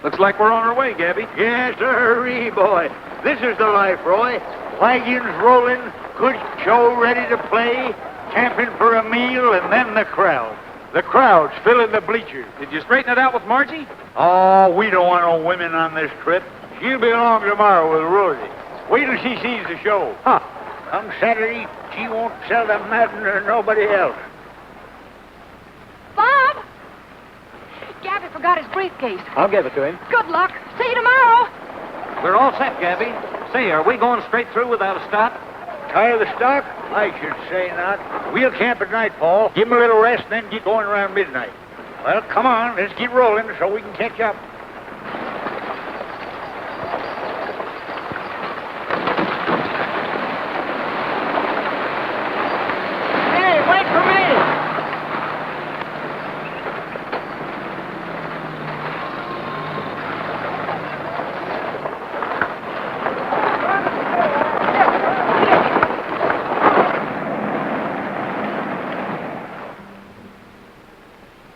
Looks like we're on our way, Gabby. Yes, sirree, boy. This is the life, Roy. Wagons rolling, good show ready to play, camping for a meal, and then the crowd. The crowd's filling the bleachers. Did you straighten it out with Margie? Oh, we don't want no women on this trip. She'll be along tomorrow with Rosie. Wait till she sees the show. Huh. Come Saturday, she won't sell to Madden or nobody else. Bob! Gabby forgot his briefcase. I'll give it to him. Good luck. See you tomorrow. We're all set, Gabby. Say, are we going straight through without a stop? Tired of the stock? I should say not. We'll camp at nightfall, give 'em a little rest, then get going around midnight. Well, come on, let's get rolling so we can catch up. Hey, wait for me!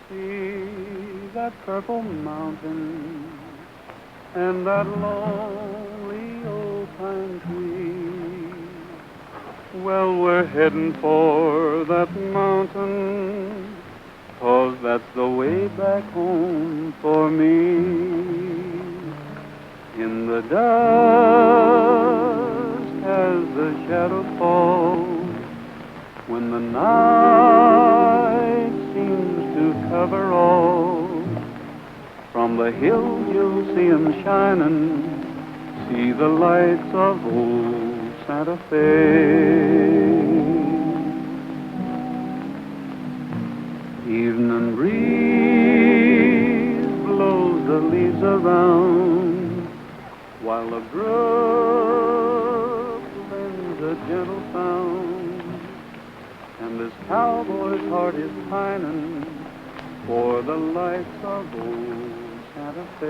See that purple mountain and that lonely old pine tree. Well, we're heading for that mountain, 'cause that's the way back home for me. In the dusk as the shadow falls, when the night seems to cover all, from the hills you'll see 'em shining, see the lights of old Santa Fe. Evening breeze blows the leaves around, while the brook lends a gentle sound, and this cowboy's heart is pining for the lights of old Santa Fe.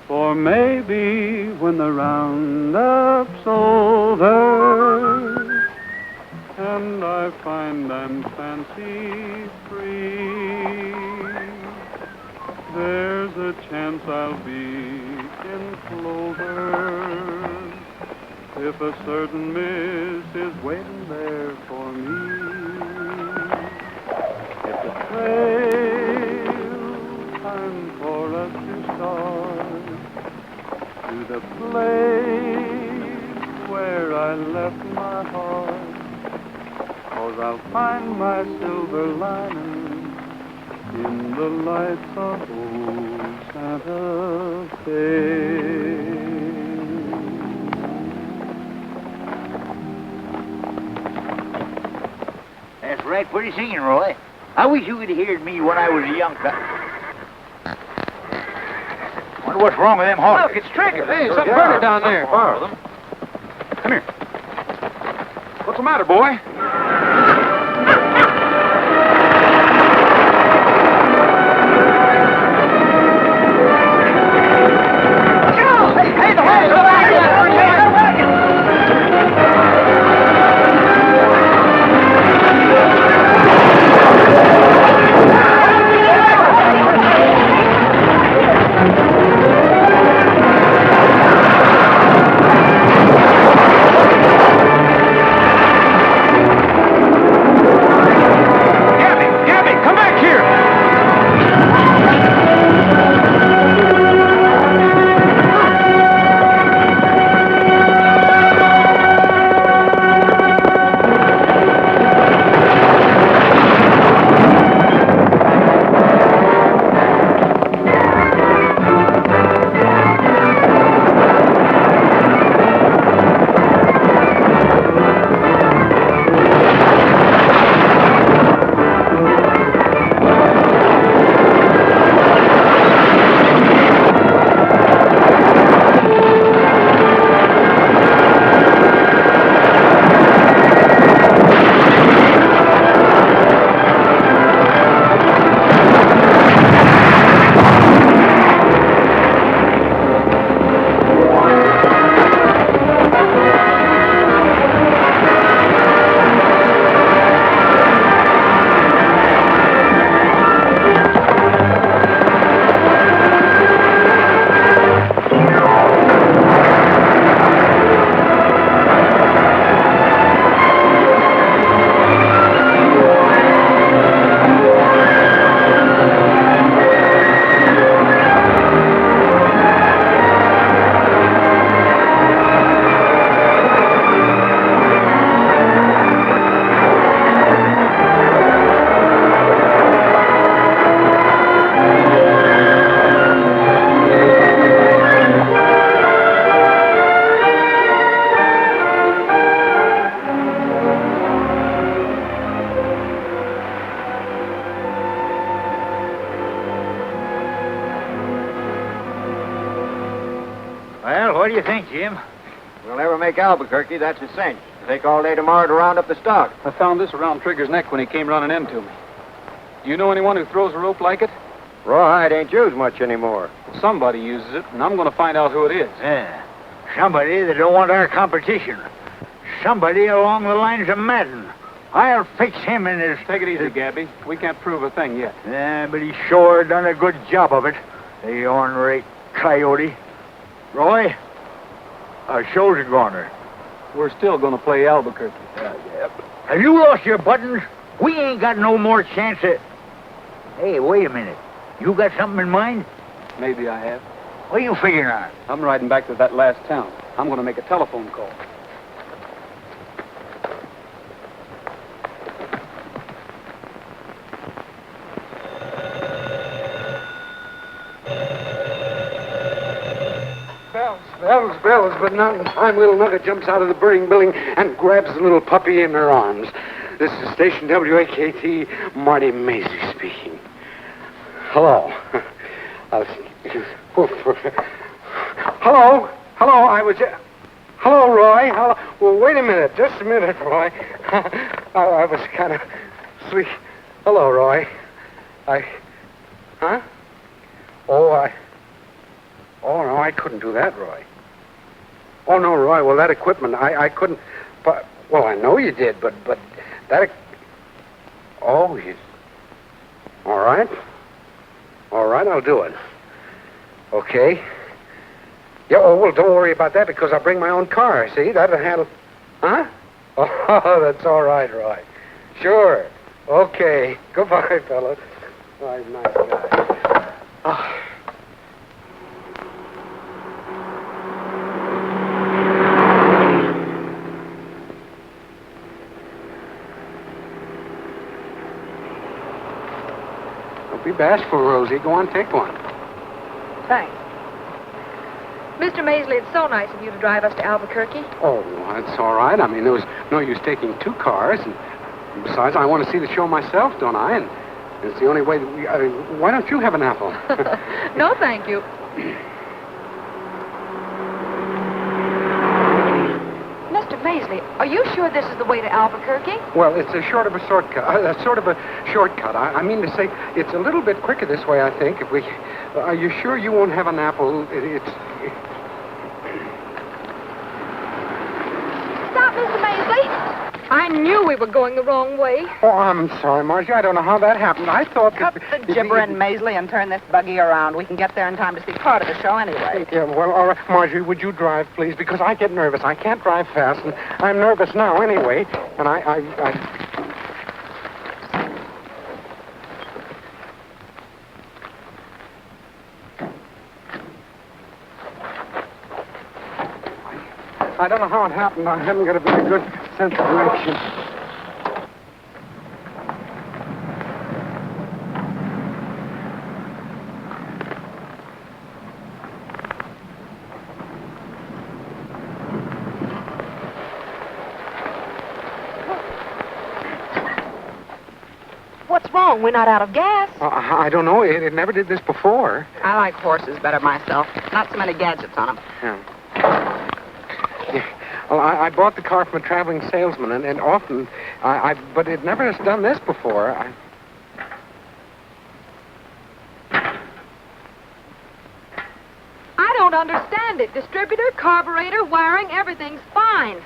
For maybe when the roundup's over and I find I'm fancy free, there's a chance I'll be in clover, if a certain miss is waiting there for me. It's a trail time for us to start to the place where I left my heart, 'cause I'll find my silver lining in the lights of old Santa Fe. That's right, pretty singing, Roy. I wish you could have heard me when I was a young fella. Wonder what's wrong with them horses. Look, it's Trigger. Hey, something burning down there. Borrow them. Come here. What's the matter, boy? Hey, the horse! Go back here! Well, what do you think, Jim? We'll never make Albuquerque, that's a cinch. It'll take all day tomorrow to round up the stock. I found this around Trigger's neck when he came running into me. You know anyone who throws a rope like it? Rawhide ain't used much anymore. Somebody uses it, and I'm going to find out who it is. Yeah. Somebody that don't want our competition. Somebody along the lines of Madden. I'll fix him in his... Take it easy, Gabby. We can't prove a thing yet. Yeah, but he sure done a good job of it. The ornery coyote. Roy, our show's a goner. We're still going to play Albuquerque. Have you lost your buttons? We ain't got no more chance at... Hey, wait a minute. You got something in mind? Maybe I have. What are you figuring on? I'm riding back to that last town. I'm going to make a telephone call. Bells, but not in time. Little Nugget jumps out of the burning building and grabs the little puppy in her arms. This is Station WAKT, Marty Maisley speaking. Hello. Hello, I was... Hello, Roy. Hello. Well, wait a minute. Just a minute, Roy. I was kind of sweet. Hello, Roy. Huh? Oh, no, I couldn't do that, Roy. Oh, no, Roy, well, that equipment, I couldn't... But, well, I know you did, but that... Oh, you... All right. All right, I'll do it. Okay. Yeah, oh, well, don't worry about that, because I'll bring my own car, see? That'll handle... Huh? Oh, that's all right, Roy. Sure. Okay. Goodbye, fellas. Oh, he's a nice guy. Oh. Don't be bashful, Rosie. Go on, take one. Thanks. Mr. Maisley, it's so nice of you to drive us to Albuquerque. Oh, well, that's all right. I mean, there was no use taking two cars. And besides, I want to see the show myself, don't I? And it's the only way that we... why don't you have an apple? No, thank you. Mr. Maisley, are you sure this is the way to Albuquerque? Well, it's a sort of a shortcut. I mean to say, it's a little bit quicker this way, I think. If we... are you sure you won't have an apple? Stop, Mr. Maisley. I knew we were going the wrong way. Oh, I'm sorry, Margie. I don't know how that happened. I thought Cut the gibbering, Maisley, and turn this buggy around. We can get there in time to see part of the show anyway. Yeah, well, all right. Margie, would you drive, please? Because I get nervous. I can't drive fast, and I'm nervous now anyway. And I don't know how it happened. I haven't got a very good sense of direction. What's wrong? We're not out of gas. I don't know. It never did this before. I like horses better myself. Not so many gadgets on them. Yeah. Well, I bought the car from a traveling salesman, and often, but it never has done this before. I don't understand it. Distributor, carburetor, wiring, everything's fine.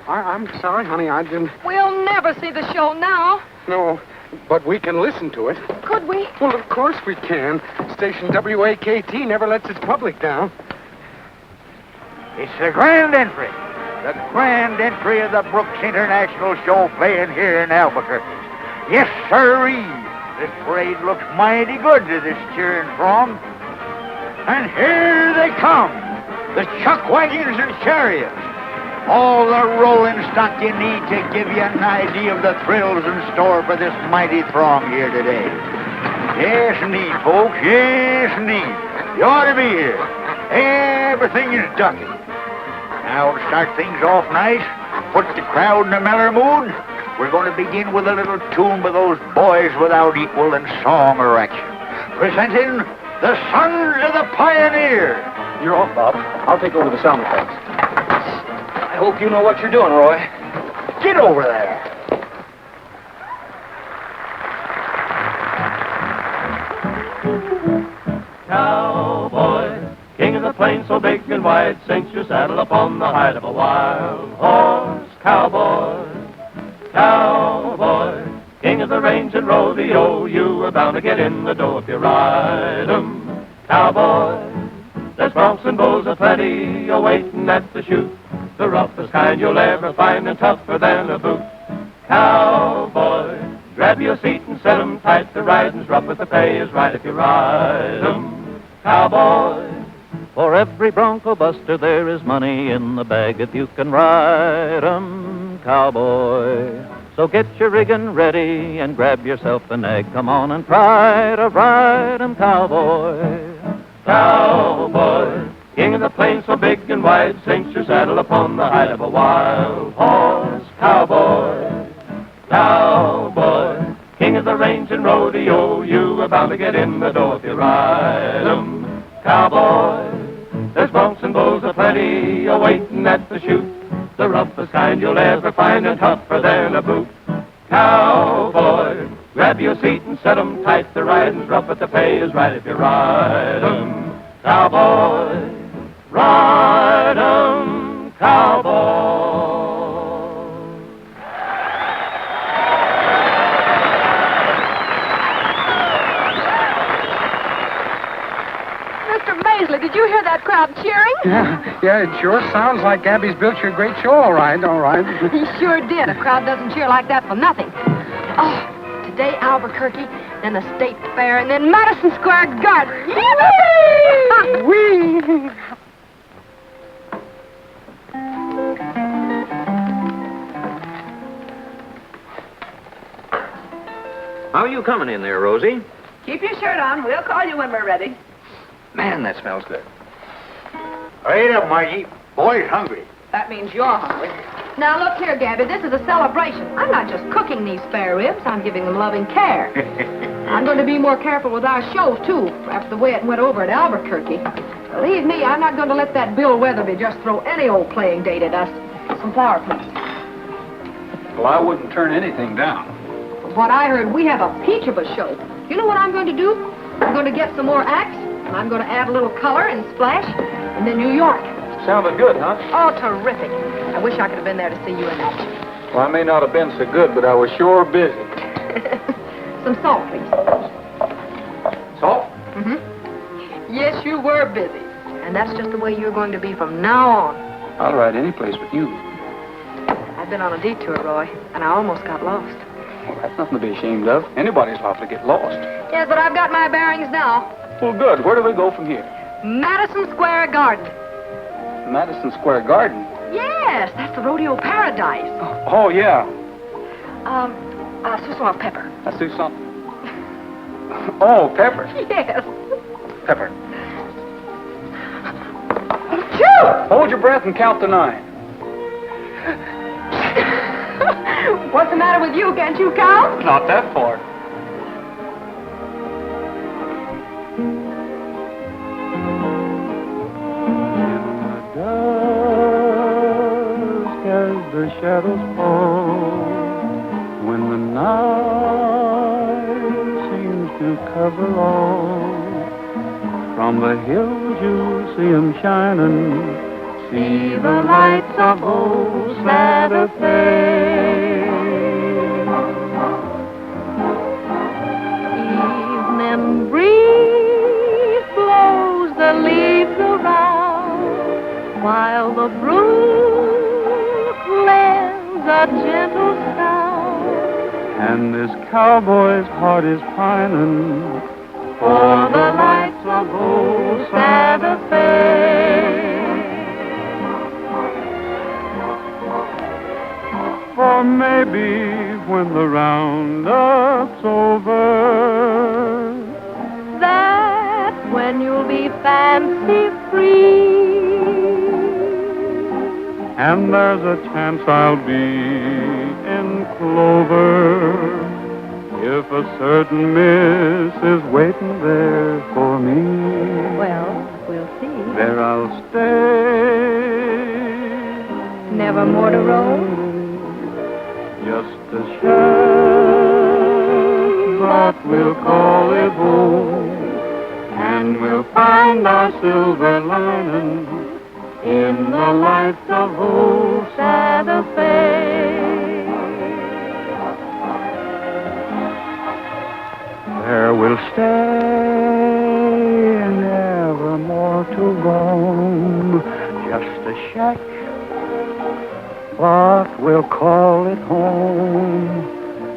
I'm sorry, honey, I didn't... We'll never see the show now. No, but we can listen to it. Could we? Well, of course we can. Station WAKT never lets its public down. It's the grand entry. The grand entry of the Brooks International Show playing here in Albuquerque. Yes, sirree. This parade looks mighty good to this cheering throng. And here they come. The chuck wagons and chariots. All the rolling stock you need to give you an idea of the thrills in store for this mighty throng here today. Yes, indeed, folks. Yes, indeed. You ought to be here. Everything is ducking. Now, to start things off nice, put the crowd in a mellow mood, we're going to begin with a little tune by those boys without equal in song or action. Presenting The Sons of the Pioneer. You're off, Bob. I'll take over the sound effects. I hope you know what you're doing, Roy. Get over there. Cowboy, king of the plains so big and wide, cinch your saddle upon the hide of a wild horse. Cowboy, cowboy, king of the range and rodeo, you are bound to get in the dough if you ride 'em. Cowboy, there's broncs and bulls aplenty a-waiting at the chute, the roughest kind you'll ever find and tougher than a boot. Cowboy, grab your seat and set 'em tight, the riding's rough but the pay is right if you ride 'em. Cowboy, For every bronco buster there is money in the bag if you can ride 'em, cowboy. So get your riggin' ready and grab yourself a nag. Come on and try to ride 'em, cowboy. cowboy, king of the plains so big and wide, cinch your saddle upon the hide of a wild horse. Cowboy, cowboy, king of the range and rodeo, you are bound to get in the dough if you ride 'em. Cowboy, there's broncs and bulls aplenty a-waiting at the chute, the roughest kind you'll ever find and tougher than a boot. Cowboy, grab your seat and set 'em tight, the riding's rough but the pay is right if you ride 'em. Cowboy, ride 'em, cowboy. Mr. Maisley, did you hear that crowd cheering? Yeah, it sure sounds like Gabby's built you a great show, all right, all right. He sure did. A crowd doesn't cheer like that for nothing. Oh, today Albuquerque, then the State Fair, and then Madison Square Garden. Yippee! Whee! How are you coming in there, Rosie? Keep your shirt on. We'll call you when we're ready. Man, that smells good. Hurry it up, Margie. Boy's hungry. That means you're hungry. Now, look here, Gabby. This is a celebration. I'm not just cooking these spare ribs. I'm giving them loving care. I'm going to be more careful with our shows, too, after the way it went over at Albuquerque. Believe me, I'm not going to let that Bill Weatherby just throw any old playing date at us. Some flour, please. Well, I wouldn't turn anything down. From what I heard, we have a peach of a show. You know what I'm going to do? I'm going to get some more acts, and I'm going to add a little color and splash, and then New York. Sounded good, huh? Oh, terrific. I wish I could have been there to see you in action. Well, I may not have been so good, but I was sure busy. Some salt, please. Salt? Mm-hmm. Yes, you were busy. And that's just the way you're going to be from now on. I'll ride any place with you. I've been on a detour, Roy, and I almost got lost. Well, that's nothing to be ashamed of. Anybody's liable to get lost. Yes, but I've got my bearings now. Well, good. Where do we go from here? Madison Square Garden. Madison Square Garden? Yes, that's the rodeo paradise. Oh, yeah. Susan of pepper. I see something. Oh, pepper. Yes. Pepper. Phew! Hold your breath and count to 9. What's the matter with you? Can't you count? Not that far. As the shadows fall, when the night seems to cover all, from the hills you'll see 'em shining, see the lights of old Santa Fe. Evening breeze blows the leaves around, while the brook lends a gentle sound. And this cowboy's heart is pining for the lights of old Santa Fe. For maybe when the roundup's over, That's when you'll be fancy free. and there's a chance I'll be in clover, if a certain miss is waiting there for me. never more to roam. Just a shack, but we'll call it home. And we'll find our silver lining in the lights of old Santa Fe. There we'll stay, never more to roam. Just a shack, but we'll call it home.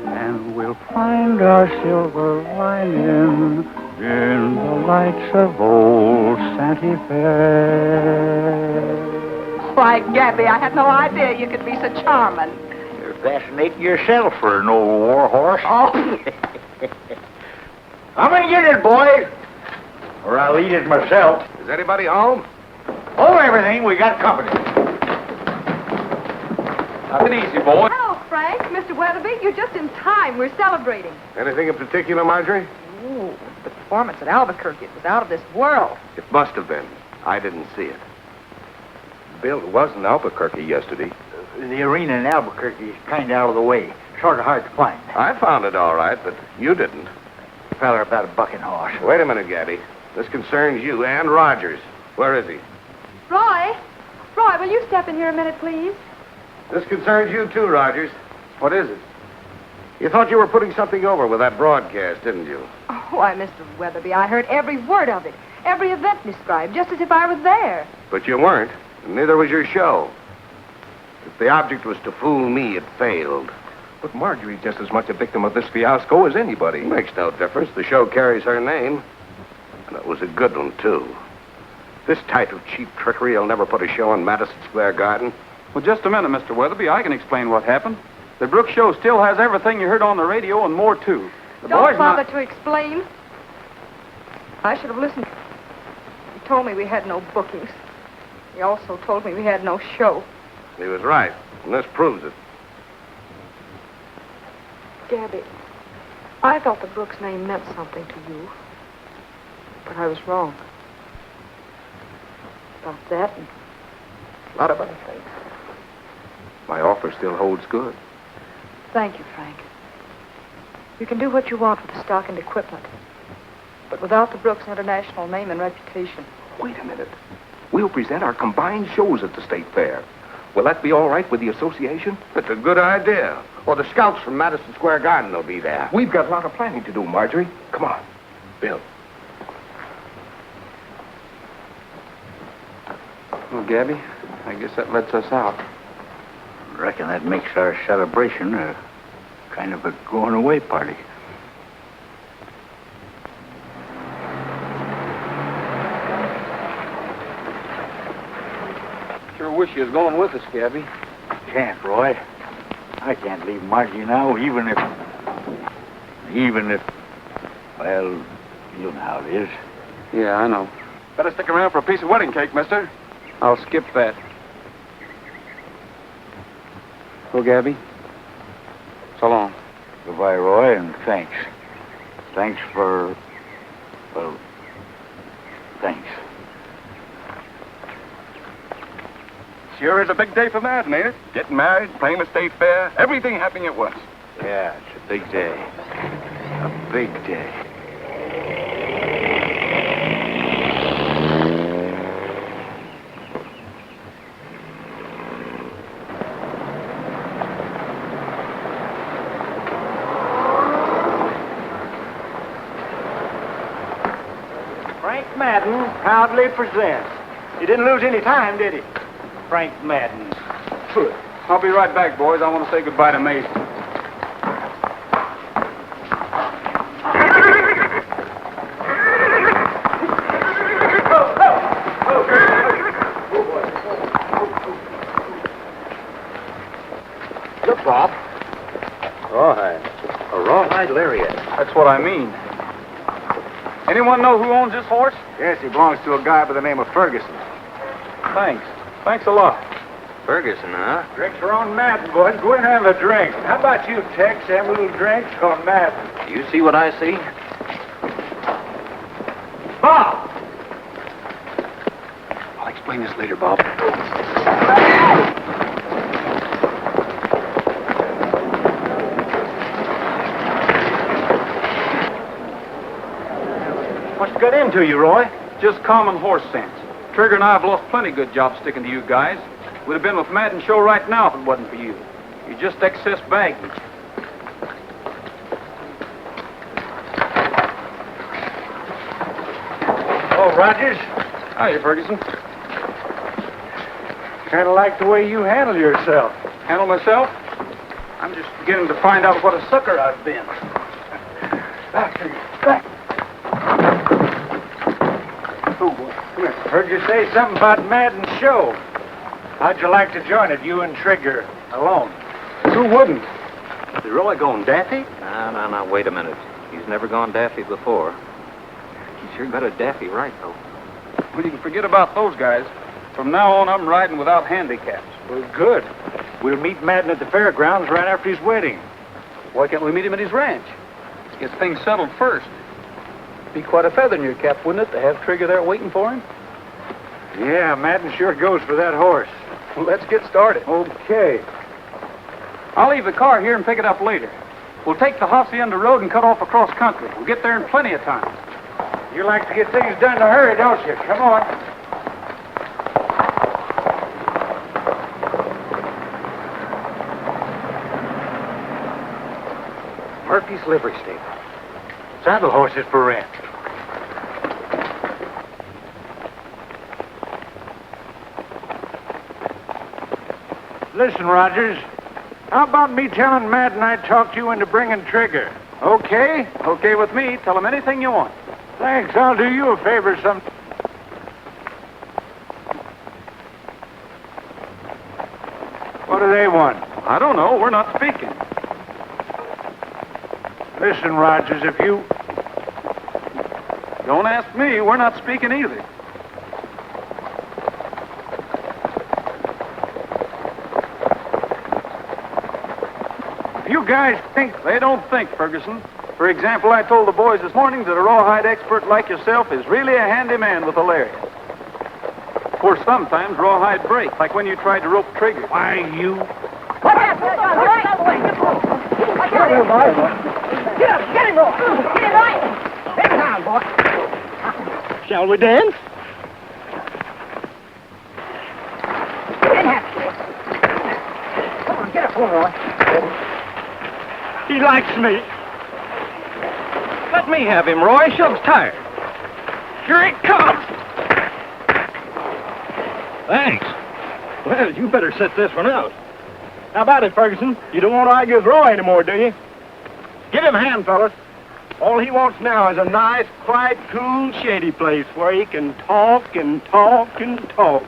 And we'll find our silver lining in the lights of old Santa Fe. Why, Gabby, I had no idea you could be so charming. You're fascinating yourself for an old war horse. Oh. I'm gonna get it, boys, or I'll eat it myself. Is anybody home? Hold everything, we got company. Have it easy, boy. Hello, Frank. Mr. Weatherby, you're just in time. We're celebrating. Anything in particular, Marjorie? Ooh, the performance at Albuquerque, it was out of this world. It must have been. I didn't see it. Bill, it was in Albuquerque yesterday. The arena in Albuquerque is kind of out of the way. Sort of hard to find. I found it all right, but you didn't. Feller about a bucking horse. Wait a minute, Gabby. This concerns you and Rogers. Where is he? Roy, will you step in here a minute, please? This concerns you too, Rogers. What is it? You thought you were putting something over with that broadcast, didn't you? Oh, why, Mr. Weatherby, I heard every word of it. Every event described, just as if I was there. But you weren't, and neither was your show. If the object was to fool me, it failed. But Marjorie's just as much a victim of this fiasco as anybody. Makes no difference. The show carries her name. And it was a good one, too. This type of cheap trickery will never put a show in Madison Square Garden. Well, just a minute, Mr. Weatherby. I can explain what happened. The Brooks show still has everything you heard on the radio and more, too. The Don't boys bother to explain. I should have listened. He told me we had no bookings. He also told me we had no show. He was right, and this proves it. Gabby, I thought the Brooks name meant something to you. But I was wrong. About that and a lot of other things. My offer still holds good. Thank you, Frank. You can do what you want with the stock and equipment. But without the Brooks International name and reputation. Wait a minute. We'll present our combined shows at the State Fair. Will that be all right with the association? It's a good idea. Well, the scouts from Madison Square Garden will be there. We've got a lot of planning to do, Marjorie. Come on. Bill. Well, Gabby, I guess that lets us out. Reckon that makes our celebration a kind of a going-away party. Sure wish you was going with us, Gabby. Can't, Roy. I can't leave Margie now, even if, well, you know how it is. Yeah, I know. Better stick around for a piece of wedding cake, mister. I'll skip that. Go, Gabby. So long. Goodbye, Roy, and thanks. Thanks for, well, thanks. Sure is a big day for Madden, ain't it? Getting married, playing the State Fair, everything happening at once. Yeah, it's a big day. A big day. Frank Madden proudly presents. He didn't lose any time, did he? Frank Madden. I'll be right back, boys. I want to say goodbye to Mason. Look, Bob. Rawhide. A rawhide lariat. That's what I mean. Anyone know who owns this horse? Yes, he belongs to a guy by the name of Ferguson. Thanks. Thanks a lot. Ferguson, huh? Drinks are on Madden, boys. Go in and have a drink. How about you, Tex? Have a little drink on Madden. You see what I see? Bob! I'll explain this later, Bob. got into you, Roy? Just common horse sense. Trigger and I have lost plenty good jobs sticking to you guys. We'd have been with Madden Show right now if it wasn't for you. You're just excess baggage. Oh, Rogers. Hiya, Ferguson. Kind of like the way you handle yourself. Handle myself? I'm just beginning to find out what a sucker I've been. Back here. Back. Oh, boy. Come here. Heard you say something about Madden's show. How'd you like to join it, you and Trigger, alone? Who wouldn't? Is Roy going daffy? No, wait a minute. He's never gone daffy before. He sure got a daffy right, though. Well, you can forget about those guys. From now on, I'm riding without handicaps. Well, good. We'll meet Madden at the fairgrounds right after his wedding. Why can't we meet him at his ranch? Let's get things settled first. Be quite a feather in your cap, wouldn't it, to have Trigger there waiting for him? Yeah, Madden sure goes for that horse. Well, let's get started. Okay. I'll leave the car here and pick it up later. We'll take the Hacienda Road and cut off across country. We'll get there in plenty of time. You like to get things done in a hurry, don't you? Come on. Murphy's Livery Stable. Saddle horses for rent. Listen, Rogers. How about me telling Madden I talked you into bringing Trigger? Okay? Okay with me. Tell him anything you want. Thanks. I'll do you a favor some... What do they want? I don't know. We're not speaking. Listen, Rogers, if you... Don't ask me. We're not speaking either. If you guys think... They don't think, Ferguson. For example, I told the boys this morning that a rawhide expert like yourself is really a handy man with a lariat. Of course, sometimes rawhide break, like when you tried to rope Trigger. Why, you... What happened? Get him, boy. Get him, right. Get him down, boy. Shall we dance? Come on, get up, Roy. He likes me. Let me have him, Roy. Shug's tired. Here it comes. Thanks. Well, you better set this one out. How about it, Ferguson? You don't want to argue with Roy anymore, do you? Give him a hand, fellas. All he wants now is a nice, quiet, cool, shady place where he can talk and talk and talk.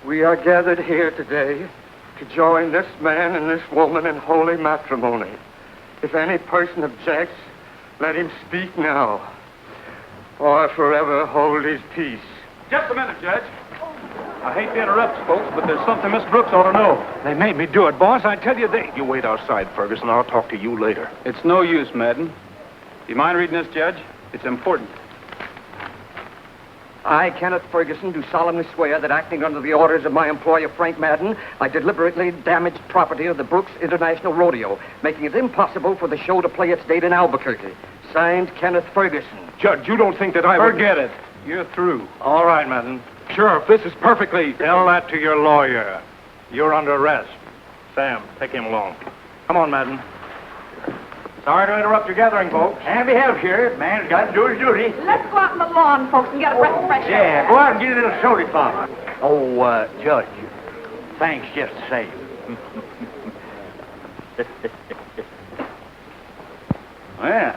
We are gathered here today to join this man and this woman in holy matrimony. If any person objects, let him speak now, or forever hold his peace. Just a minute, Judge. I hate to interrupt, folks, but there's something Miss Brooks ought to know. They made me do it, boss. I tell you they... You wait outside, Ferguson. I'll talk to you later. It's no use, Madden. Do you mind reading this, Judge? It's important. I, Kenneth Ferguson, do solemnly swear that acting under the orders of my employer, Frank Madden, I deliberately damaged property of the Brooks International Rodeo, making it impossible for the show to play its date in Albuquerque. Signed, Kenneth Ferguson. Judge, you don't think that I would... Forget it. You're through. All right, Madden. Sheriff, this is perfectly... Tell that to your lawyer. You're under arrest. Sam, take him along. Come on, Madden. Sorry to interrupt your gathering, folks. Can't be helped, Sheriff. Man's got to do his duty. Let's go out on the lawn, folks, and get a breath of fresh air. Yeah, go out and get a little soda pop. Oh, Judge, thanks just the same. Well,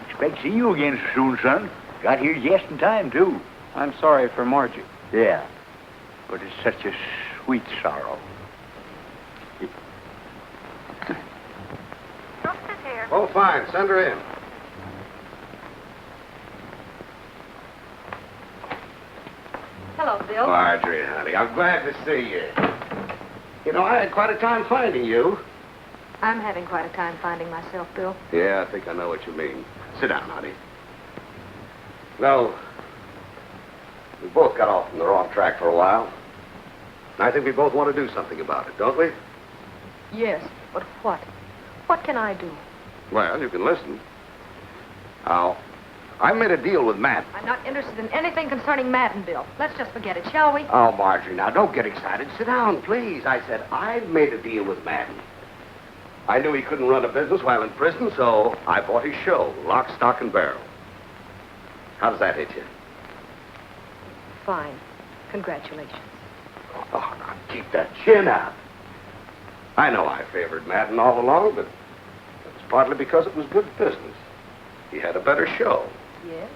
expect to see you again soon, son. Got here just in time, too. I'm sorry for Margie. Yeah, but it's such a sweet sorrow. here. Oh, fine. Send her in. Hello, Bill. Marjorie, honey, I'm glad to see you. You know, I had quite a time finding you. I'm having quite a time finding myself, Bill. Yeah, I think I know what you mean. Sit down, honey. No, we both got off on the wrong track for a while. And I think we both want to do something about it, don't we? Yes, but what? What can I do? Well, you can listen. Now, I made a deal with Matt. I'm not interested in anything concerning Madden, Bill. Let's just forget it, shall we? Oh, Marjorie, now don't get excited. Sit down, please. I said I've made a deal with Madden. I knew he couldn't run a business while in prison, so I bought his show, Lock, Stock, and Barrel. How does that hit you? Fine. Congratulations. Oh, now keep that chin out. I know I favored Madden all along, but it was partly because it was good business. He had a better show. Yes?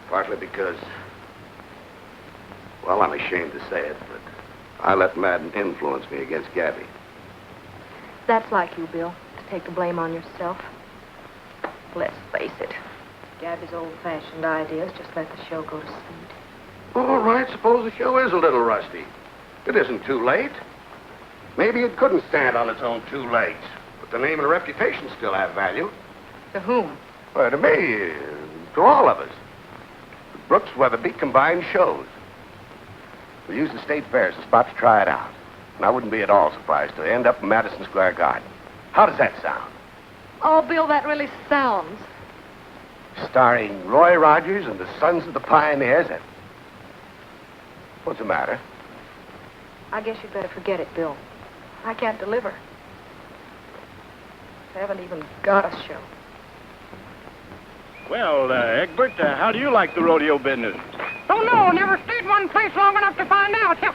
Partly because, well, I'm ashamed to say it, but I let Madden influence me against Gabby. That's like you, Bill, to take the blame on yourself. Let's face it. Gabby's old-fashioned ideas just let the show go to seed. All right, suppose the show is a little rusty. It isn't too late. Maybe it couldn't stand on its own two legs, but the name and reputation still have value. To whom? Well, to me, to all of us. Brooks Weatherby combined shows. We use the state fair as a spot to try it out. And I wouldn't be at all surprised to end up in Madison Square Garden. How does that sound? Oh, Bill, that really sounds. Starring Roy Rogers and the Sons of the Pioneers and... What's the matter? I guess you'd better forget it, Bill. I can't deliver. I haven't even got a show. Well, Egbert, how do you like the rodeo business? Don't know. Never stayed one place long enough to find out. Roy!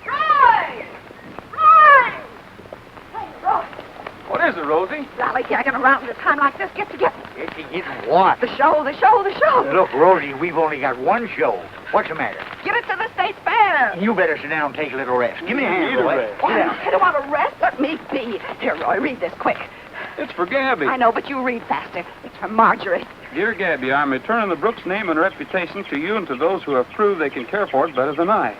Roy! Roy! Hey, Roy. What is it, Rosie? Lollygagging around at a time like this. Get together. Get what? The show. Look, Rosie, we've only got one show. What's the matter? Get it to the state fair. You better sit down and take a little rest. Give me a hand, Roy. Sit Why, down. I don't want to rest. Let me be. Here, Roy, read this quick. It's for Gabby. I know, but you read faster. It's from Marjorie. Dear Gabby, I'm returning the Brooks name and reputation to you and to those who have proved they can care for it better than I.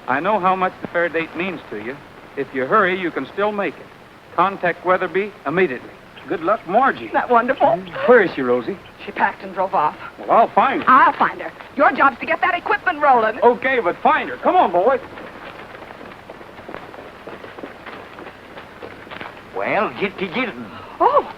I know how much the fair date means to you. If you hurry, you can still make it. Contact Weatherby immediately. Good luck, Margie. Isn't that wonderful? Where is she, Rosie? She packed and drove off. Well, I'll find her. I'll find her. Your job's to get that equipment rolling. Okay, but find her. Come on, boy. Well, get to getting. Oh.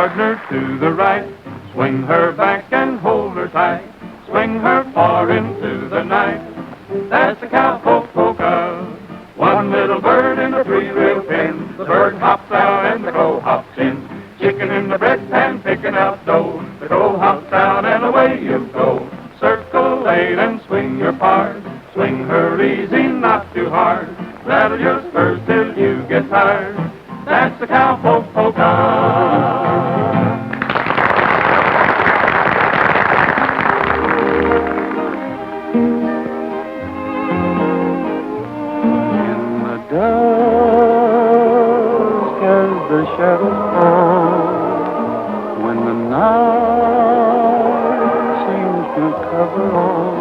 partner to the right. Swing her back and hold her tight. Swing her far into the night. That's the cowpoke polka. One little bird in a three-rail pin. The bird hops out and the crow hops in. Chicken in the bread pan picking out dough. The crow hops out and away you go. Circle eight and swing your part. Swing her easy, not too hard. Rattle your spurs till you get tired. That's the cowpoke polka. Dusk as the shadows fall, when the night seems to cover all,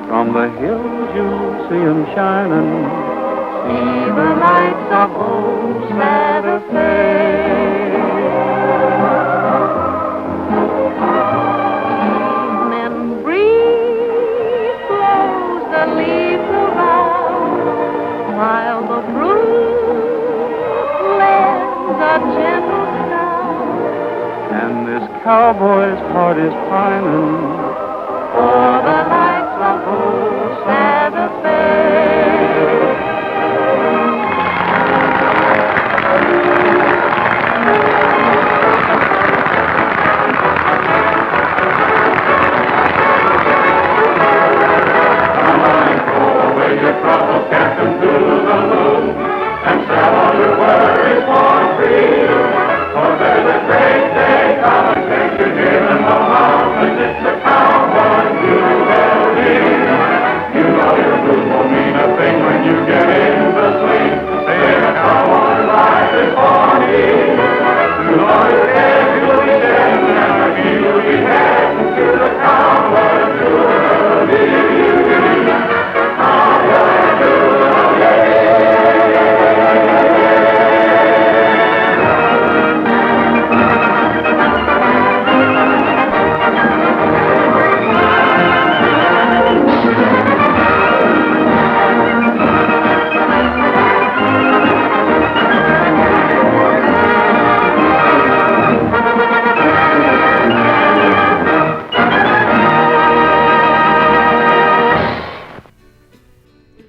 from the hills you'll see 'em shining. See the lights of old Santa Fe. And breeze blows the leaves around, while the fruit lends a gentle sound. And this cowboy's heart is pining For the lights of old Santa Fe.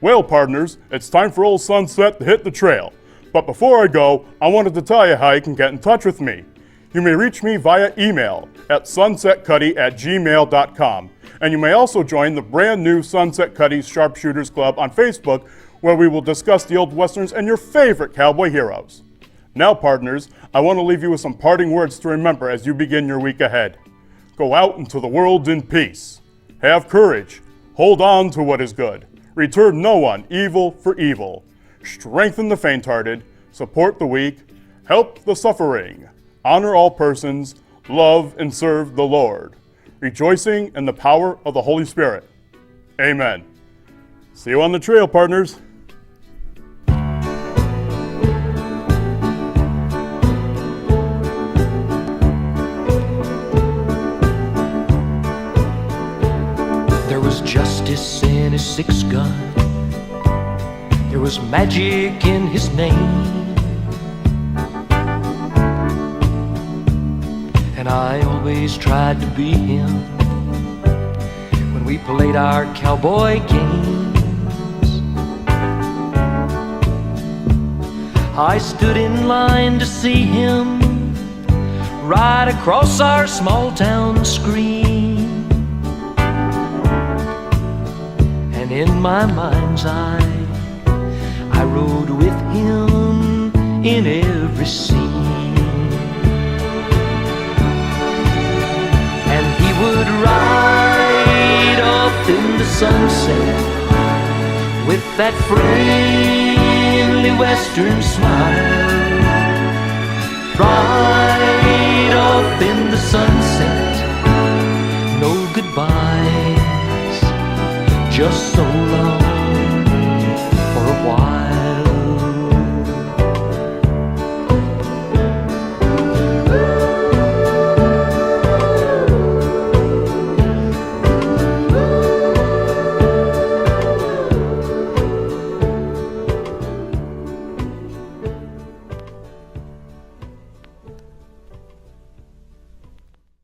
Well, partners, it's time for old Sunset to hit the trail. But before I go, I wanted to tell you how you can get in touch with me. You may reach me via email at sunsetcuddy@gmail.com. And you may also join the brand new Sunset Cuddy Sharpshooters Club on Facebook, where we will discuss the old westerns and your favorite cowboy heroes. Now, partners, I want to leave you with some parting words to remember as you begin your week ahead. Go out into the world in peace. Have courage. Hold on to what is good. Return no one evil for evil. Strengthen the faint-hearted. Support the weak. Help the suffering. Honor all persons. Love and serve the Lord. Rejoicing in the power of the Holy Spirit. Amen. See you on the trail, partners. There was justice in his six gun. There was magic in his name. And I always tried to be him when we played our cowboy games. I stood in line to see him right across our small town screen. And in my mind's eye, I rode with him in every scene. And he would ride off in the sunset with that friendly western smile. Ride off in the sunset